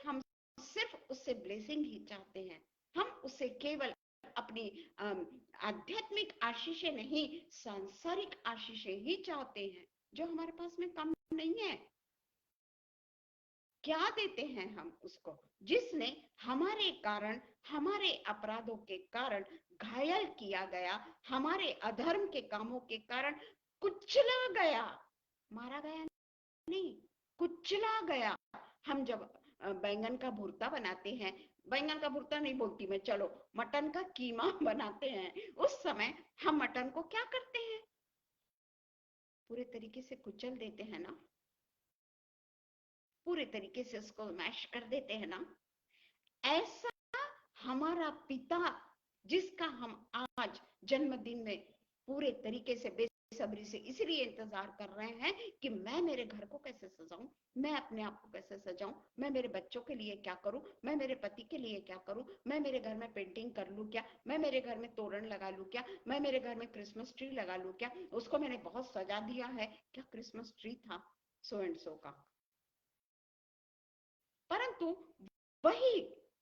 हम सिर्फ उससे ब्लेसिंग ही चाहते हैं। हम उससे केवल अपनी आध्यात्मिक आशीषें नहीं, सांसारिक आशीषें ही चाहते हैं जो हमारे पास में कम नहीं है। क्या देते हैं हम उसको जिसने हमारे कारण, हमारे अपराधों के कारण घायल किया गया, हमारे अधर्म के कामों के कारण कुचला गया, मारा गया नहीं, कुचला गया। हम जब बैंगन का भुर्ता बनाते हैं, बैंगन का भुर्ता नहीं बोलती मैं, चलो मटन का कीमा बनाते हैं, उस समय हम मटन को क्या करते हैं? पूरे तरीके से कुचल देते हैं ना, पूरे तरीके से उसको मैश कर देते हैं ना। ऐसा हमारा पिता जिसका हम आज जन्मदिन में पूरे तरीके से बेसब्री से इसलिए इंतजार कर रहे हैं कि मैं मेरे घर को कैसे सजाऊं, मैं अपने आप को कैसे सजाऊं, मैं मेरे बच्चों के लिए क्या करूं, मैं मेरे पति के लिए क्या करूं, मैं मेरे घर में पेंटिंग कर लूं क्या, मैं मेरे घर में तोरण लगा लूं क्या, मैं मेरे घर में क्रिसमस ट्री लगा लूं क्या, उसको मैंने बहुत सजा दिया है क्या, क्रिसमस ट्री था सो एंड सो का। परंतु वही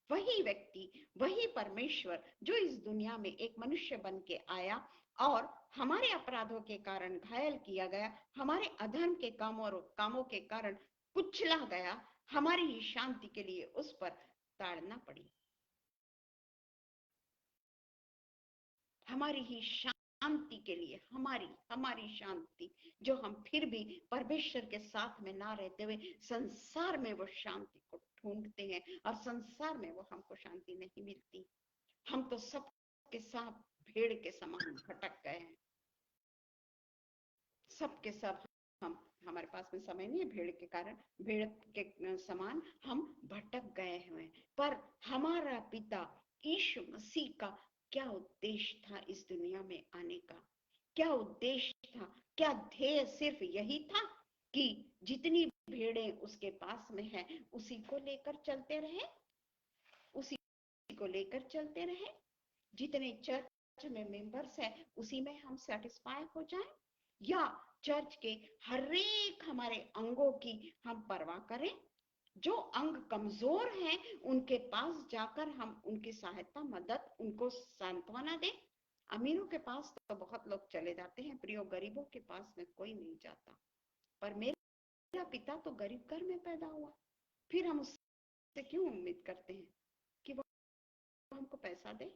वही व्यक्ति, वही परमेश्वर जो इस दुनिया में एक मनुष्य बन के आया और हमारे अपराधों के कारण घायल किया गया, हमारे अधर्म के कामों के कारण कुचला गया, हमारी ही शांति के लिए उस पर ताड़ना पड़ी, हमारी ही शांति के लिए, हमारी शांति जो हम फिर भी परमेश्वर के साथ में ना रहते हुए संसार में वो शांति को ढूंढते हैं और संसार में वो हमको शांति नहीं मिलती। हम तो सब के सब भेड़ के समान भटक गए हैं, सब के सब हम, हमारे पास में समय नहीं है भेड़ के कारण, भेड़ के समान हम भटक गए हुए हैं। पर हमारा पिता यीशु मसीह का क्या उद्देश्य था इस दुनिया में आने का? क्या उद्देश्य था? क्या ध्येय सिर्फ यही था कि जितनी भेड़ें उसके पास में है उसी को लेकर चलते रहे, उसी को लेकर चलते रहे, जितने चर्च में मेंबर्स है उसी में हम सेटिस्फाई हो जाएं, या चर्च के हर एक हमारे अंगों की हम परवाह करें? जो अंग कमजोर हैं उनके पास जाकर हम उनकी सहायता, मदद, उनको सांत्वना दें। अमीरों के पास तो बहुत लोग चले जाते हैं प्रियो, गरीबों के पास में कोई नहीं जाता। पर मेरा पिता तो गरीब घर में पैदा हुआ, फिर हम उससे क्यों उम्मीद करते हैं कि वो हमको पैसा दे?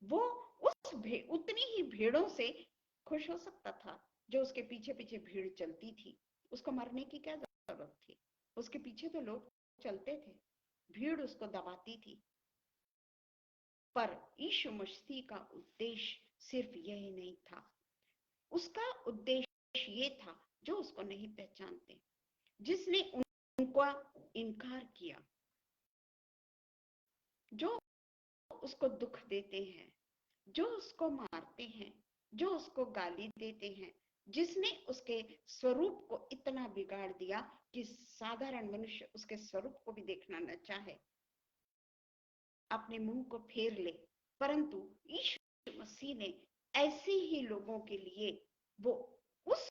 वो उतनी ही भेड़ों से खुश हो सकता था जो उसके पीछे पीछे भीड़ चलती थी। उसको मरने की क्या जरूरत थी? उसके पीछे तो लोग चलते थे, भीड़ उसको दबाती थी। पर यीशु मसीह का उद्देश्य सिर्फ यही नहीं था, उसका उद्देश्य ये था जो उसको नहीं पहचानते, जिसने उनका इनकार किया, जो उसको दुख देते हैं, जो उसको मारते हैं, जो उसको गाली देते हैं, जिसने उसके स्वरूप को इतना बिगाड़ दिया कि साधारण मनुष्य उसके स्वरूप को भी देखना न चाहे, अपने मुंह को फेर ले। परंतु यीशु मसीह ने ऐसे ही लोगों के लिए वो उस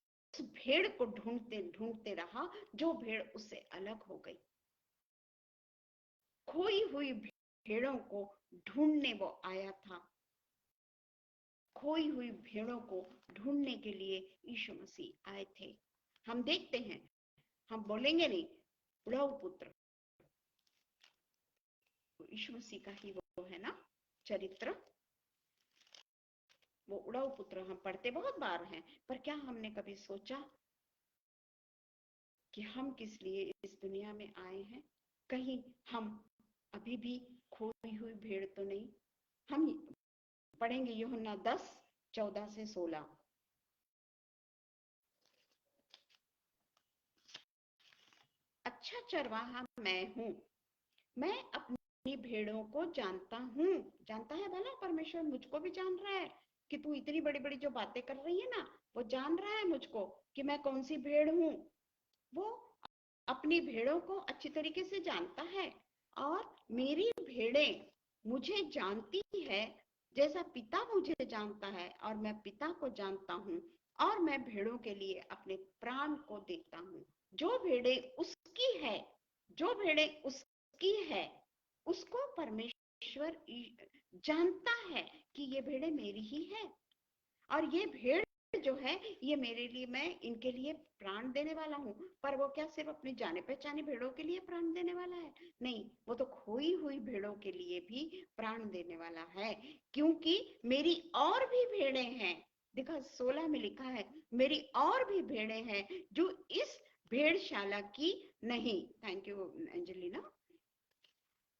भेड़ को ढूंढते ढूंढते रहा जो भेड़ उससे अलग हो गई। खोई हुई भेड़ों को ढूंढने वो आया था, खोई हुई भेड़ों को ढूंढने के लिए यीशु मसीह आए थे। हम देखते हैं, हम बोलेंगे नहीं उड़ाऊ पुत्र, यीशु मसीह का ही वो है ना चरित्र। वो उड़ाऊ पुत्र हम पढ़ते बहुत बार हैं, पर क्या हमने कभी सोचा कि हम किस लिए इस दुनिया में आए हैं? कहीं हम अभी भी खोई हुई भेड़ तो नहीं? हम पढ़ेंगे यूहन्ना 10:14 से 16। अच्छा चरवाहा मैं हूँ, मैं अपनी भेड़ों को जानता हूँ। जानता है भला परमेश्वर मुझको भी जान रहा है कि तू इतनी बड़ी बड़ी जो बातें कर रही है ना, वो जान रहा है मुझको कि मैं कौन सी भेड़ हूँ। वो अपनी भेड़ों को अच्छी तरीके से जानता है, और मेरी भेड़ें मुझे जानती है जैसा पिता मुझे जानता है, और मैं पिता को जानता हूँ, और मैं भेड़ों के लिए अपने प्राण को देता हूँ। जो भेड़ें उसकी है, जो भेड़ें उसकी है, उसको परमेश्वर जानता है कि ये भेड़ें मेरी ही है, और ये भेड़ जो है ये मेरे लिए, मैं इनके लिए प्राण देने वाला हूँ। पर वो क्या सिर्फ अपनी जाने पहचाने भेड़ों के लिए प्राण देने वाला है? नहीं, वो तो खोई हुई भेड़ों के लिए भी प्राण देने वाला है, क्योंकि मेरी और भी भेड़ें हैं। देखा 16 में लिखा है, मेरी और भी भेड़ें हैं जो इस भेड़शाला की नहीं। Thank you Angelina.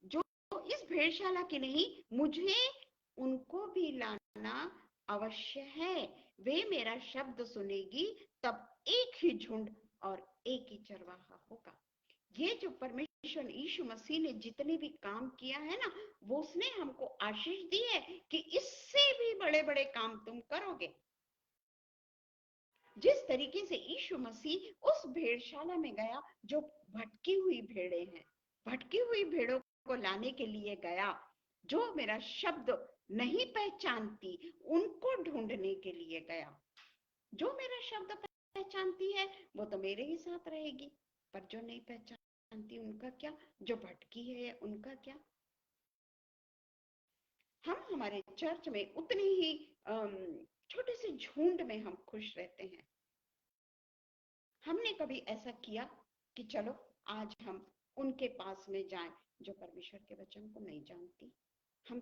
जो इस भेड़शाला की नहीं, मुझे उनको भी लाना अवश्य है। वे मेरा शब्द सुनेगी, तब एक ही झुंड और एक ही चरवाहा होगा। ये जो परमेश्वर यीशु मसीह ने जितने भी काम किया है ना, वो उसने हमको आशीष दी है कि इससे भी बड़े बड़े काम तुम करोगे। जिस तरीके से यीशु मसीह उस भेड़शाला में गया जो भटकी हुई भेड़ें हैं, भटकी हुई भेड़ों को लाने के लिए गया, जो मेरा शब्द नहीं पहचानती उनको ढूंढने के लिए गया। जो मेरा शब्द पहचानती है वो तो मेरे ही साथ रहेगी, पर जो नहीं पहचानती उनका क्या? जो भटकी है उनका क्या? हम हमारे चर्च में उतनी ही छोटे से झुंड में हम खुश रहते हैं। हमने कभी ऐसा किया कि चलो आज हम उनके पास में जाएं जो परमेश्वर के वचन को नहीं जानती? हम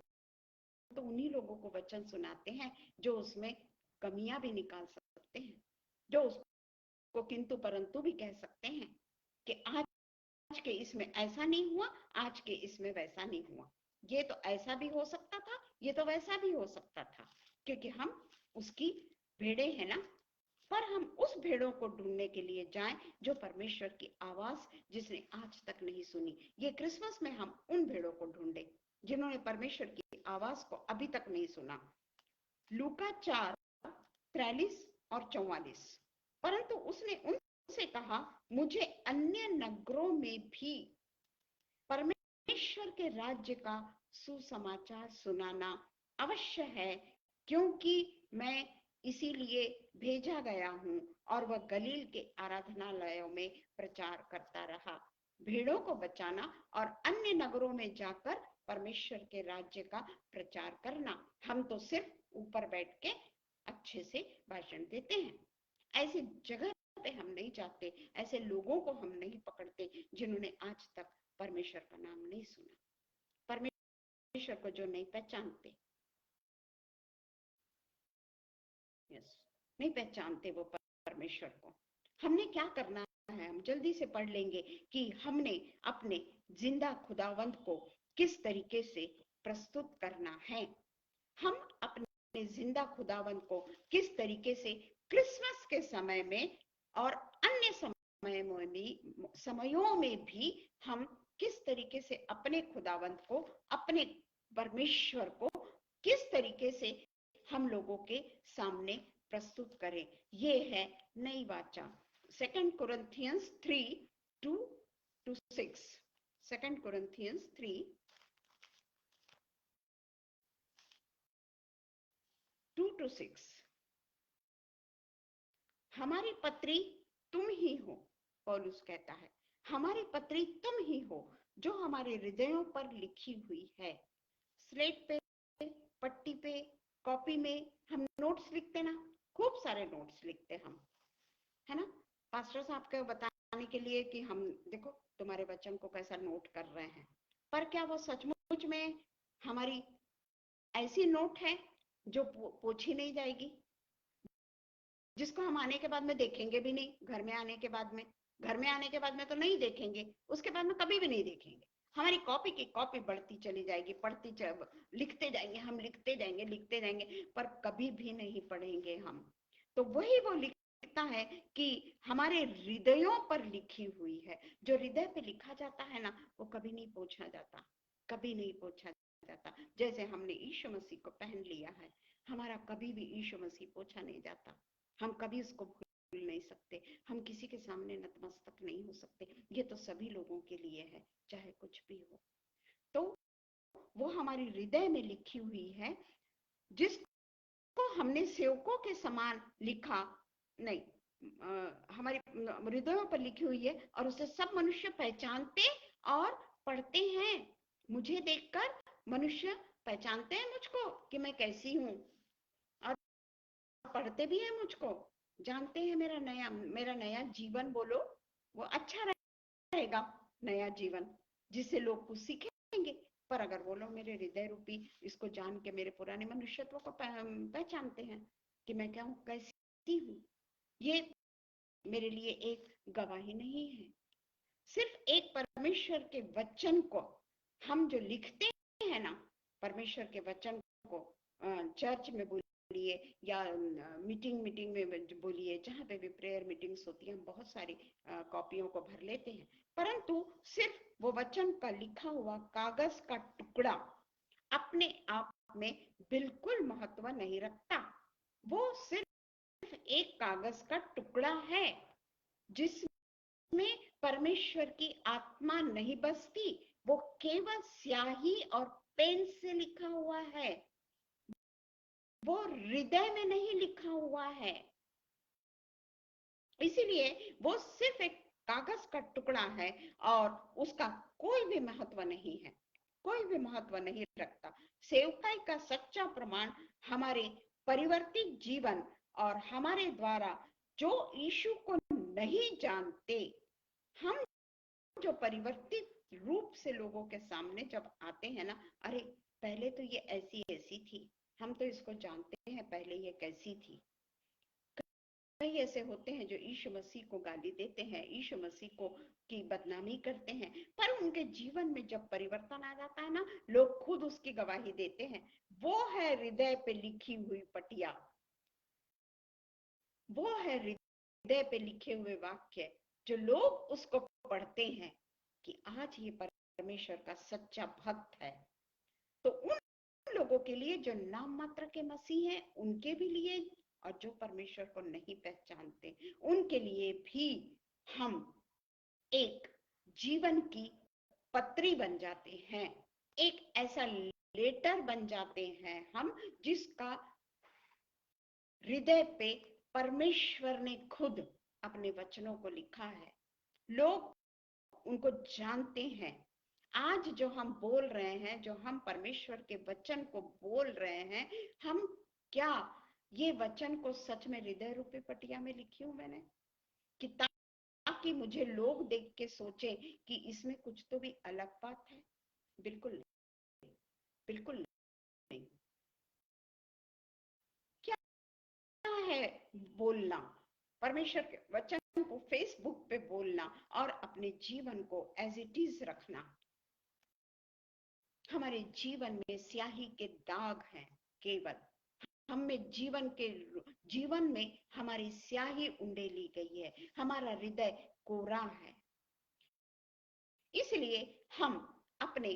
तो उन्हीं लोगों को वचन सुनाते हैं जो उसमें कमियां भी निकाल सकते हैं, जो उसको किंतु परंतु भी कह सकते हैं कि आज के इसमें ऐसा नहीं हुआ, आज के इसमें वैसा नहीं हुआ, ये तो ऐसा भी हो सकता था, ये तो वैसा भी हो सकता था, क्योंकि हम उसकी भेड़े हैं ना। पर हम उस भेड़ों को ढूंढने के लिए जाएं जो परमेश्वर की आवाज जिसने आज तक नहीं सुनी। ये क्रिसमस में हम उन भेड़ों को ढूंढे जिन्होंने परमेश्वर की आवाज को अभी तक नहीं सुना। लूका 4:43 और 44। परंतु उसने उनसे कहा, मुझे अन्य नगरों में भी परमेश्वर के राज्य का सुसमाचार सुनाना अवश्य है, क्योंकि मैं इसीलिए भेजा गया हूँ। और वह गलील के आराधनालयों में प्रचार करता रहा, भेड़ों को बचाना और अन्य नगरों में जाकर परमेश्वर के राज्य का प्रचार करना। हम तो सिर्फ ऊपर बैठ के अच्छे से भाषण देते हैं, ऐसी जगह पे हम नहीं जाते, ऐसे लोगों को हम नहीं पकड़ते जिन्होंने आज तक परमेश्वर का नाम नहीं सुना, परमेश्वर को जो नहीं पहचानते। यस, नहीं पहचानते वो परमेश्वर को। हमने क्या करना है, हम जल्दी से पढ़ लेंगे कि हमने अपने जिंदा खुदावंत को किस तरीके से प्रस्तुत करना है। हम अपने जिंदा खुदावंत को किस तरीके से क्रिसमस के समय में और अन्य समयों में भी हम किस तरीके से अपने खुदावंत को, अपने परमेश्वर को किस तरीके से हम लोगों के सामने प्रस्तुत करें। ये है नई वाचा। 2 Corinthians 3:2-6। 2 Corinthians 3:2-6। हमारी पत्री तुम ही हो, पौलुस कहता है, हमारी पत्री तुम ही हो जो हमारे हृदयों पर लिखी हुई है। स्लेट पे, पट्टी पे, कॉपी में हम नोट्स लिखते ना, खूब सारे नोट्स लिखते हम, है ना, पास्टर साहब को बताने के लिए कि हम देखो तुम्हारे वचन को कैसा नोट कर रहे हैं। पर क्या वो सचमुच में हमारी ऐसी नोट है जो पोछी नहीं जाएगी, जिसको हम आने के बाद में देखेंगे भी नहीं, घर में आने के बाद में, घर में आने के बाद में तो नहीं देखेंगे, उसके बाद में कभी भी नहीं देखेंगे। हमारी कॉपी की कॉपी बढ़ती चली जाएगी, लिखते जाएंगे, हम लिखते जाएंगे, लिखते जाएंगे, पर कभी भी नहीं पढ़ेंगे हम। तो वही वो लिखता है कि हमारे हृदयों पर लिखी हुई है। जो हृदय पे लिखा जाता है ना, वो कभी नहीं पोछा जाता, कभी नहीं पोछा जाता। जैसे हमने यीशु मसीह को पहन लिया है, हमारा कभी भी यीशु मसीह पोछा नहीं जाता, हम कभी उसको भूल नहीं सकते, हम किसी के सामने नतमस्तक नहीं हो सकते। ये तो सभी लोगों के लिए है, चाहे कुछ भी हो। तो वो हमारी हृदय में लिखी हुई है, जिसको हमने सेवकों के समान लिखा नहीं, हमारे हृदयों पर लिखी हुई है, और उसे सब मनुष्य पहचानते और पढ़ते हैं। मुझे देखकर मनुष्य पहचानते हैं मुझको कि मैं कैसी हूं, और पढ़ते भी हैं मुझको, जानते हैं मेरा नया जीवन, बोलो वो अच्छा रहेगा, नया जीवन जिससे लोग कुछ सीखेंगे। पर अगर बोलो मेरे हृदय रूपी इसको जान के मेरे पुराने मनुष्यत्व को पहचानते हैं कि मैं क्या हूं, कैसी हूं, ये मेरे लिए एक गवाही नहीं है। सिर्फ एक परमेश्वर के वचन को हम जो लिखते हैं ना, परमेश्वर के वचन को चर्च में बोलिए या मीटिंग में बोलिए, जहां पे भी प्रेयर मीटिंग्स होती है, हम बहुत सारी कॉपियों को भर लेते हैं, परंतु सिर्फ वो वचन का लिखा हुआ कागज का टुकड़ा अपने आप में बिल्कुल महत्व नहीं रखता। वो सिर्फ एक कागज का टुकड़ा है जिसमें परमेश्वर की आत्मा नहीं बसती, वो केवल स्याही और पेन से लिखा हुआ है, वो हृदय में नहीं लिखा हुआ है। इसीलिए वो सिर्फ एक कागज का टुकड़ा है और उसका कोई भी महत्व नहीं है, कोई भी महत्व नहीं रखता। सेवकाई का सच्चा प्रमाण हमारे परिवर्तित जीवन और हमारे द्वारा जो यीशु को नहीं जानते, हम जो परिवर्तित रूप से लोगों के सामने जब आते हैं ना, अरे पहले तो ये ऐसी ऐसी थी, हम तो इसको जानते हैं पहले ये कैसी थी। कई ऐसे होते हैं जो यीशु मसीह को गाली देते हैं, यीशु मसीह को की बदनामी करते हैं, पर उनके जीवन में जब परिवर्तन आ जाता है ना, लोग खुद उसकी गवाही देते हैं। वो है हृदय पे लिखी हुई पटिया, वो है हृदय पे लिखे हुए वाक्य, जो लोग उसको पढ़ते हैं कि आज ये परमेश्वर का सच्चा भक्त है। तो उन लोगों के लिए जो नाम मात्र के मसीह हैं, उनके भी लिए, और जो परमेश्वर को नहीं पहचानते उनके लिए भी हम एक जीवन की पत्री बन जाते हैं, एक ऐसा लेटर बन जाते हैं हम, जिसका हृदय पे परमेश्वर ने खुद अपने वचनों को लिखा है। लोग उनको जानते हैं। आज जो हम बोल रहे हैं, जो हम परमेश्वर के वचन को बोल रहे हैं, हम क्या ये वचन को सच में हृदय रूपी पटिया में लिखी हूं मैंने, कि ताकि मुझे लोग देख के सोचे कि इसमें कुछ तो भी अलग बात है? बिल्कुल नहीं, बिल्कुल नहीं। क्या है बोलना, परमेश्वर के वचन को फेसबुक पे बोलना और अपने जीवन को एज इट इज रखना। हमारे जीवन में स्याही के दाग हैं, केवल हमें जीवन में हमारी स्याही उंडेली गई है, हमारा हृदय कोरा है। इसलिए हम अपने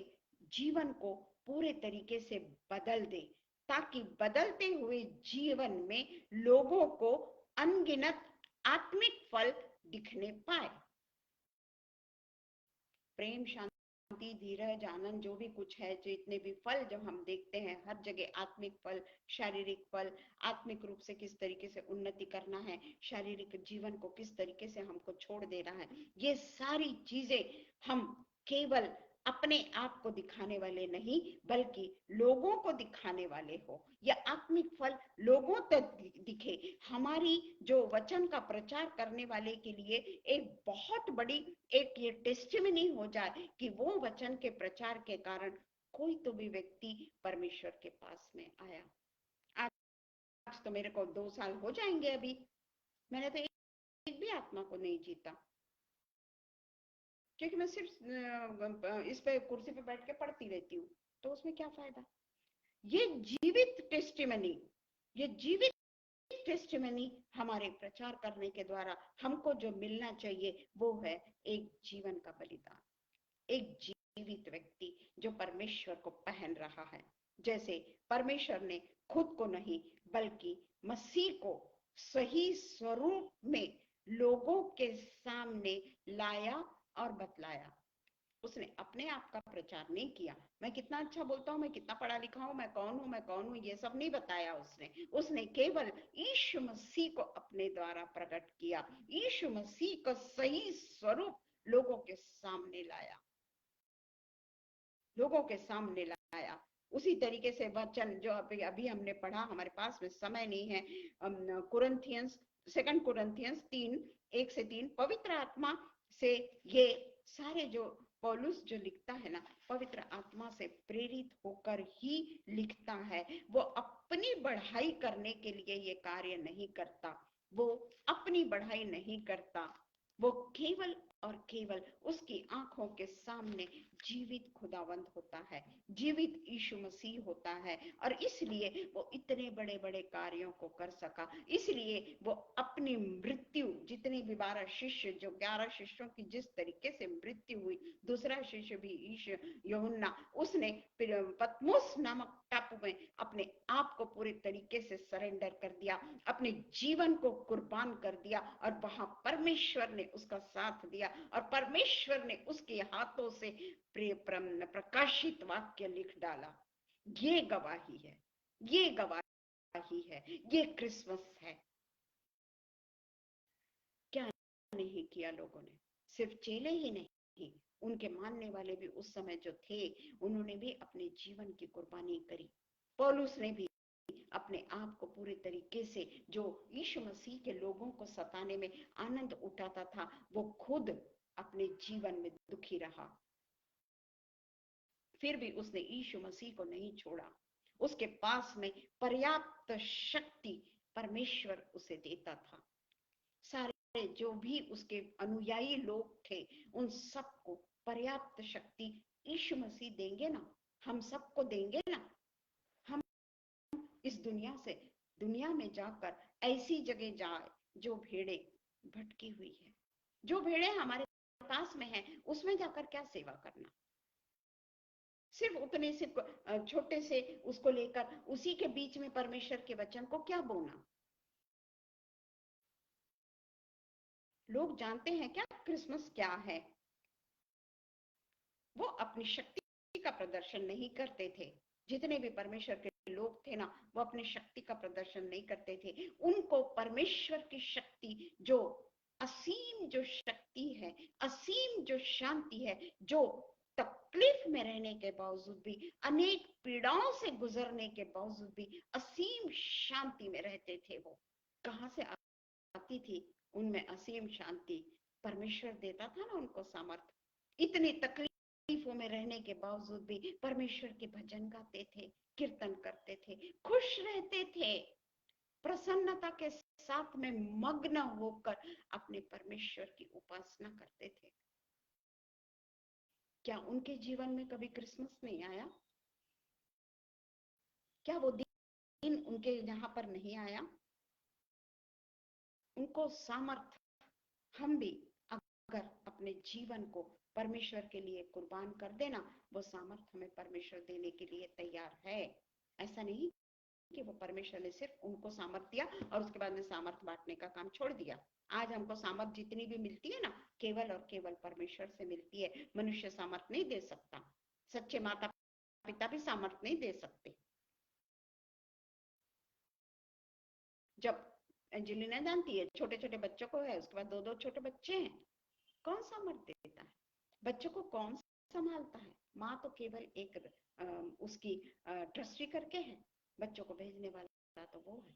जीवन को पूरे तरीके से बदल दें, ताकि बदलते हुए जीवन में लोगों को अनगिनत आत्मिक फल दिखने पाए। प्रेम, शांति, धीरज, आनंद, जो भी कुछ है, जो इतने भी फल जो हम देखते हैं हर जगह, आत्मिक फल, शारीरिक फल, आत्मिक रूप से किस तरीके से उन्नति करना है, शारीरिक जीवन को किस तरीके से हमको छोड़ देना है, ये सारी चीजें हम केवल अपने आप को दिखाने वाले नहीं, बल्कि लोगों को दिखाने वाले हो। या आत्मिक फल लोगों तक दिखे, हमारी जो वचन का प्रचार करने वाले के लिए एक बहुत बड़ी एक ये टेस्टिमनी हो जाए कि वो वचन के प्रचार के कारण कोई तो भी व्यक्ति परमेश्वर के पास में आया। तो मेरे को 2 साल हो जाएंगे अभी, मैंने तो एक भी आत्मा को नहीं जीता, क्योंकि मैं सिर्फ इस पे कुर्सी पे बैठ के पढ़ती रहती हूँ, तो उसमें क्या फायदा। ये जीवित टेस्टिमनी, ये जीवित टेस्टिमनी हमारे प्रचार करने के द्वारा हमको जो मिलना चाहिए वो है एक जीवन का बलिदान, एक जीवित व्यक्ति जो परमेश्वर को पहन रहा है। जैसे परमेश्वर ने खुद को नहीं बल्कि मसीह को सही स्वरूप में लोगों के सामने लाया और बतलाया। उसने अपने आप का प्रचार नहीं किया, मैं कितना अच्छा बोलता हूँ, मैं कितना पढ़ा लिखा हूँ, मैं कौन हूँ, ये सब नहीं बताया उसने केवल यीशु मसीह को अपने द्वारा प्रकट किया, यीशु मसीह का सही स्वरूप लोगों के सामने लाया, लोगों के सामने लाया। उसी तरीके से वचन जो अभी हमने पढ़ा, हमारे पास में समय नहीं है, कुरिन्थियंस 2 कुरिन्थियंस 3:1-3, पवित्र आत्मा से ये सारे जो पौलुस जो लिखता है ना, पवित्र आत्मा से प्रेरित होकर ही लिखता है। वो अपनी बढ़ाई करने के लिए ये कार्य नहीं करता, वो अपनी बढ़ाई नहीं करता, वो केवल और केवल उसकी आंखों के सामने जीवित खुदावंत होता है, जीवित यीशु मसीह होता है, और इसलिए वो इतने बड़े बड़े कार्यों को कर सका। इसलिए वो अपनी मृत्यु, जितने भी 12 शिष्य, जो 11 शिष्यों की जिस तरीके से मृत्यु हुई, दूसरा शिष्य भी यूहन्ना, उसने पतमोस नामक टापू में अपने आप को पूरे तरीके से सरेंडर कर दिया, अपने जीवन को कुर्बान कर दिया, और वहां परमेश्वर ने उसका साथ दिया, और परमेश्वर ने उसके हाथों से प्रकाशित वाक्य लिख डाला। ये गवाही है, ये गवाही है, ये क्रिसमस है। क्या नहीं किया लोगों ने, सिर्फ चेले ही नहीं, उनके मानने वाले भी उस समय जो थे, उन्होंने भी अपने जीवन की कुर्बानी करी। पौलुस ने भी अपने आप को पूरे तरीके से, जो यीशु मसीह के लोगों को सताने में आनंद उठाता था, वो खुद अपने जीवन में दुखी रहा, फिर भी उसने यीशु मसीह को नहीं छोड़ा। उसके पास में पर्याप्त शक्ति परमेश्वर उसे देता था। सारे जो भी उसके अनुयायी लोग थे, उन सबको पर्याप्त शक्ति यीशु मसीह देंगे ना, हम सबको देंगे ना। हम इस दुनिया में जाकर ऐसी जगह जाए जो भेड़े भटकी हुई है, जो भेड़े हमारे पास में है, उसमें जाकर क्या सेवा करना। सिर्फ उतने से छोटे से उसको लेकर उसी के बीच में परमेश्वर के वचन को क्या बोलना। लोग जानते हैं क्या क्रिसमस क्या है? वो अपनी शक्ति का प्रदर्शन नहीं करते थे। जितने भी परमेश्वर के लोग थे ना, वो अपनी शक्ति का प्रदर्शन नहीं करते थे। उनको परमेश्वर की शक्ति, जो असीम जो शक्ति है, असीम जो शांति है, जो तकलीफ में रहने के बावजूद भी, अनेक पीड़ाओं से गुजरने के बावजूद भी असीम शांति में रहते थे। वो कहां से आती थी उनमें असीम शांति? परमेश्वर देता था ना उनको सामर्थ। इतनी तकलीफों में रहने के बावजूद भी परमेश्वर के भजन गाते थे, कीर्तन करते थे, खुश रहते थे, प्रसन्नता के साथ में मग्न होकर अपने परमेश्वर की उपासना करते थे। क्या उनके जीवन में कभी क्रिसमस नहीं आया? क्या वो दिन उनके यहाँ पर नहीं आया? उनको सामर्थ, हम भी अगर अपने जीवन को परमेश्वर के लिए कुर्बान कर देना, वो सामर्थ हमें परमेश्वर देने के लिए तैयार है। ऐसा नहीं कि वो परमेश्वर ने सिर्फ उनको सामर्थ दिया और उसके बाद में सामर्थ बांटने का काम छोड़ दिया। आज हमको सामर्थ जितनी भी मिलती है ना, केवल और केवल परमेश्वर से मिलती है। मनुष्य सामर्थ नहीं दे सकता, सच्चे माता पिता भी सामर्थ नहीं दे सकते। जब एंजेलिना जानती है, छोटे छोटे बच्चों को है, उसके बाद 2-2 छोटे बच्चे हैं, कौन सामर्थ देता है? बच्चों को कौन संभालता है? माँ तो केवल एक उसकी ट्रस्टी करके है, बच्चों को भेजने वाला तो वो है।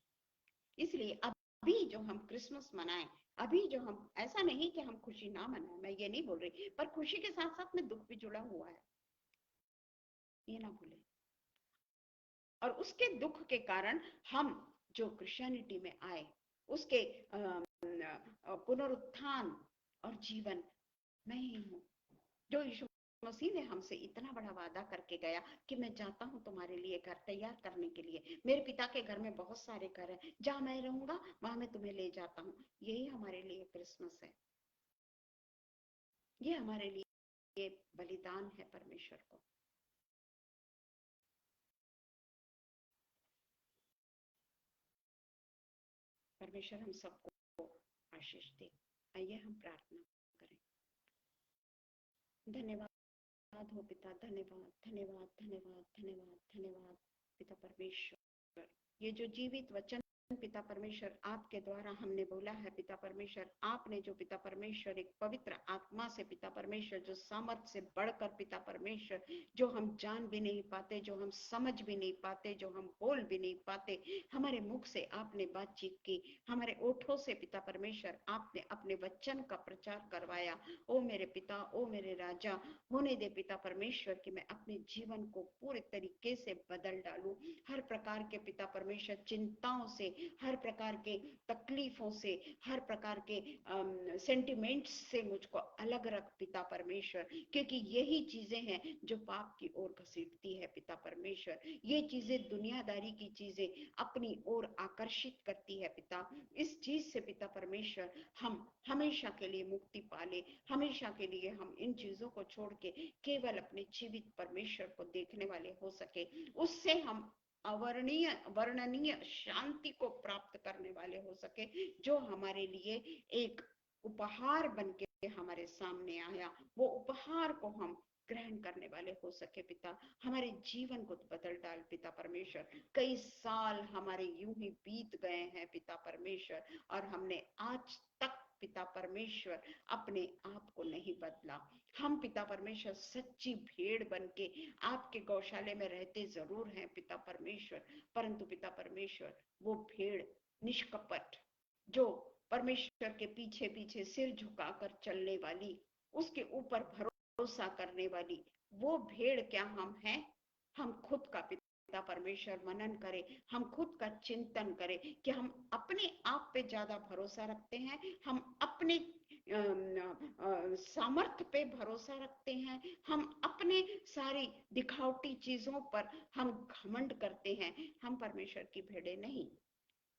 इसलिए अभी जो हम क्रिसमस मनाएं, अभी जो हम, ऐसा नहीं कि हम खुशी ना मनाएं, मैं ये नहीं बोल रही, पर खुशी के साथ साथ में दुख भी जुड़ा हुआ है, ये ना भूले। और उसके दुख के कारण हम जो क्रिश्चियनिटी में आए, उसके पुनरुत्थान और जीवन मैं ही हूँ। जो यीशु मसीह ने हमसे इतना बड़ा वादा करके गया कि मैं जाता हूँ तुम्हारे लिए घर तैयार करने के लिए, मेरे पिता के घर में बहुत सारे घर हैं, जहां मैं रहूंगा वहां मैं तुम्हें ले जाता हूँ। यही हमारे लिए क्रिसमस है, ये हमारे लिए बलिदान है परमेश्वर को। परमेश्वर हम सबको आशीष दे। आइए हम प्रार्थना करें। धन्यवाद हो पिता, धन्यवाद धन्यवाद धन्यवाद धन्यवाद धन्यवाद पिता परमेश्वर। ये जो जीवित वचन पिता परमेश्वर आपके द्वारा हमने बोला है पिता परमेश्वर, आपने जो पिता परमेश्वर एक पवित्र आत्मा से पिता परमेश्वर, जो सामर्थ से बढ़कर पिता परमेश्वर, जो हम जान भी नहीं पाते, जो हम समझ भी नहीं पाते, जो हम बोल भी नहीं पाते, हमारे मुख से आपने बातचीत की, हमारे ओठों से पिता परमेश्वर आपने अपने वचन का प्रचार करवाया। ओ मेरे पिता, ओ मेरे राजा, होने दे पिता परमेश्वर कि मैं अपने जीवन को पूरे तरीके से बदल डालूं। हर प्रकार के पिता परमेश्वर चिंताओं से, हर प्रकार के तकलीफों से, हर प्रकार के सेंटिमेंट्स से मुझको अलग रख पिता परमेश्वर, क्योंकि यही चीजें हैं जो पाप की ओर घसीटती है पिता परमेश्वर। ये चीजें, दुनियादारी की चीजें अपनी ओर आकर्षित करती है पिता। इस चीज से पिता परमेश्वर हम हमेशा के लिए मुक्ति पाले, हमेशा के लिए हम इन चीजों को छोड़ के केवल अपने जीवित परमेश्वर को देखने वाले हो सके, उससे हम अवर्णीय वर्णनीय शांति को प्राप्त करने वाले हो सके, जो हमारे लिए एक उपहार बन के हमारे सामने आया। वो उपहार को हम ग्रहण करने वाले हो सके पिता। हमारे जीवन को बदल डाल पिता परमेश्वर। कई साल हमारे यूं ही बीत गए हैं पिता परमेश्वर, और हमने आज तक पिता परमेश्वर अपने आप को नहीं बदला। हम पिता परमेश्वर सच्ची भेड़ बन के आपके गौशाले में रहते जरूर हैं पिता परमेश्वर, परंतु पिता परमेश्वर वो भेड़ निष्कपट, जो परमेश्वर के पीछे पीछे सिर झुकाकर चलने वाली, उसके ऊपर भरोसा करने वाली वो भेड़ क्या हम हैं? हम खुद का पिता परमेश्वर मनन करें, हम खुद का चिंतन करें कि हम अपने आप पे ज्यादा भरोसा रखते हैं, हम अपने सामर्थ्य पे भरोसा रखते हैं, हम अपने सारी दिखावटी चीजों पर हम घमंड करते हैं। हम परमेश्वर की भेड़ें नहीं।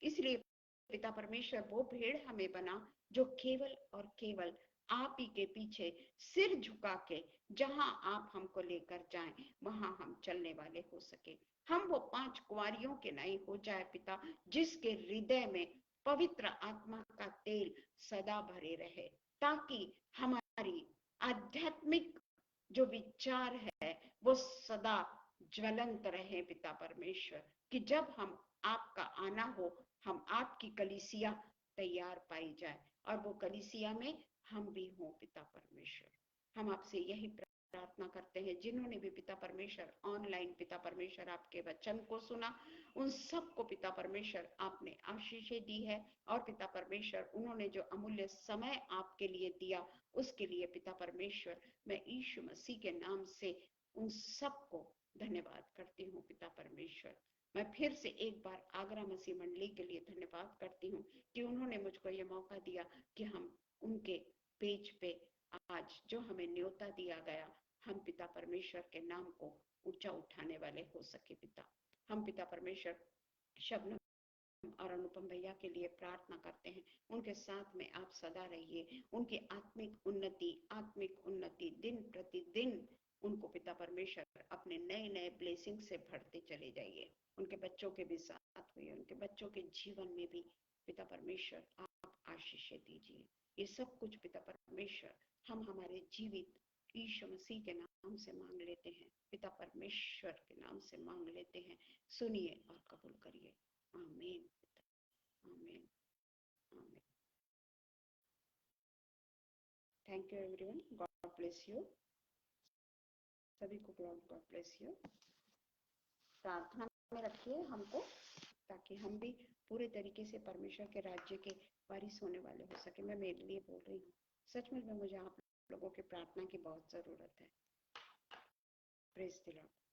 इसलिए पिता परमेश्वर वो भेड़ हमें बना जो केवल और केवल आप ही के पीछे सिर झुका के जहां आप हमको लेकर जाएं वहां हम चलने वाले हो सके। हम वो 5 कुंवारियों के नहीं हो जाए पिता, जिसके हृदय में पवित्र आत्मा का तेल सदा भरे रहे, ताकि हमारी आध्यात्मिक जो विचार है वो सदा ज्वलंत रहे पिता परमेश्वर, कि जब हम आपका आना हो, हम आपकी कलीसिया तैयार पाई जाए, और वो कलीसिया में हम भी हों पिता परमेश्वर। हम आपसे यही प्रार्थना करते हैं। जिन्होंने भी पिता परमेश्वर ऑनलाइन पिता परमेश्वर आपके वचन को सुना, उन सबको पिता परमेश्वर आपने आशीषें दी है, और पिता परमेश्वर उन्होंने जो अमूल्य समय आपके लिए दिया, उसके लिए पिता परमेश्वर मैं यीशु मसीह के नाम से उन सबको धन्यवाद करती हूँ पिता परमेश्वर। मैं फिर से एक बार आगरा मसीह मंडली के लिए धन्यवाद करती हूँ कि उन्होंने मुझको ये मौका दिया कि हम उनके पेज पे आज जो हमें न्योता दिया गया, हम पिता परमेश्वर के नाम को ऊंचा उठाने वाले हो सके पिता। हम पिता परमेश्वर शबनम और अनुपम भैया के लिए प्रार्थना करते हैं। उनके साथ में आप सदा रहिए, उनकी आत्मिक उन्नति दिन प्रतिदिन उनको पिता परमेश्वर अपने नए नए ब्लेसिंग से भरते चले जाइए। उनके बच्चों के भी साथ हुए, उनके बच्चों के जीवन में भी पिता परमेश्वर आप आशीषें दीजिए। ये सब कुछ पिता परमेश्वर हम हमारे जीवित यीशु मसीह के नाम से मांग लेते हैं, पिता परमेश्वर के नाम से मांग लेते हैं। सुनिए और कबूल करिए। आमीन पिता, आमीन, आमीन। Thank you everyone, God bless you. सभी को गॉड ब्लेस यू। प्रार्थना में रखिए हमको, ताकि हम भी पूरे तरीके से परमेश्वर के राज्य के वारिस होने वाले हो सके। मैं मेरे लिए बोल रही हूँ, सचमुच में मुझे आप लोगों की प्रार्थना की बहुत जरूरत है। Praise the Lord.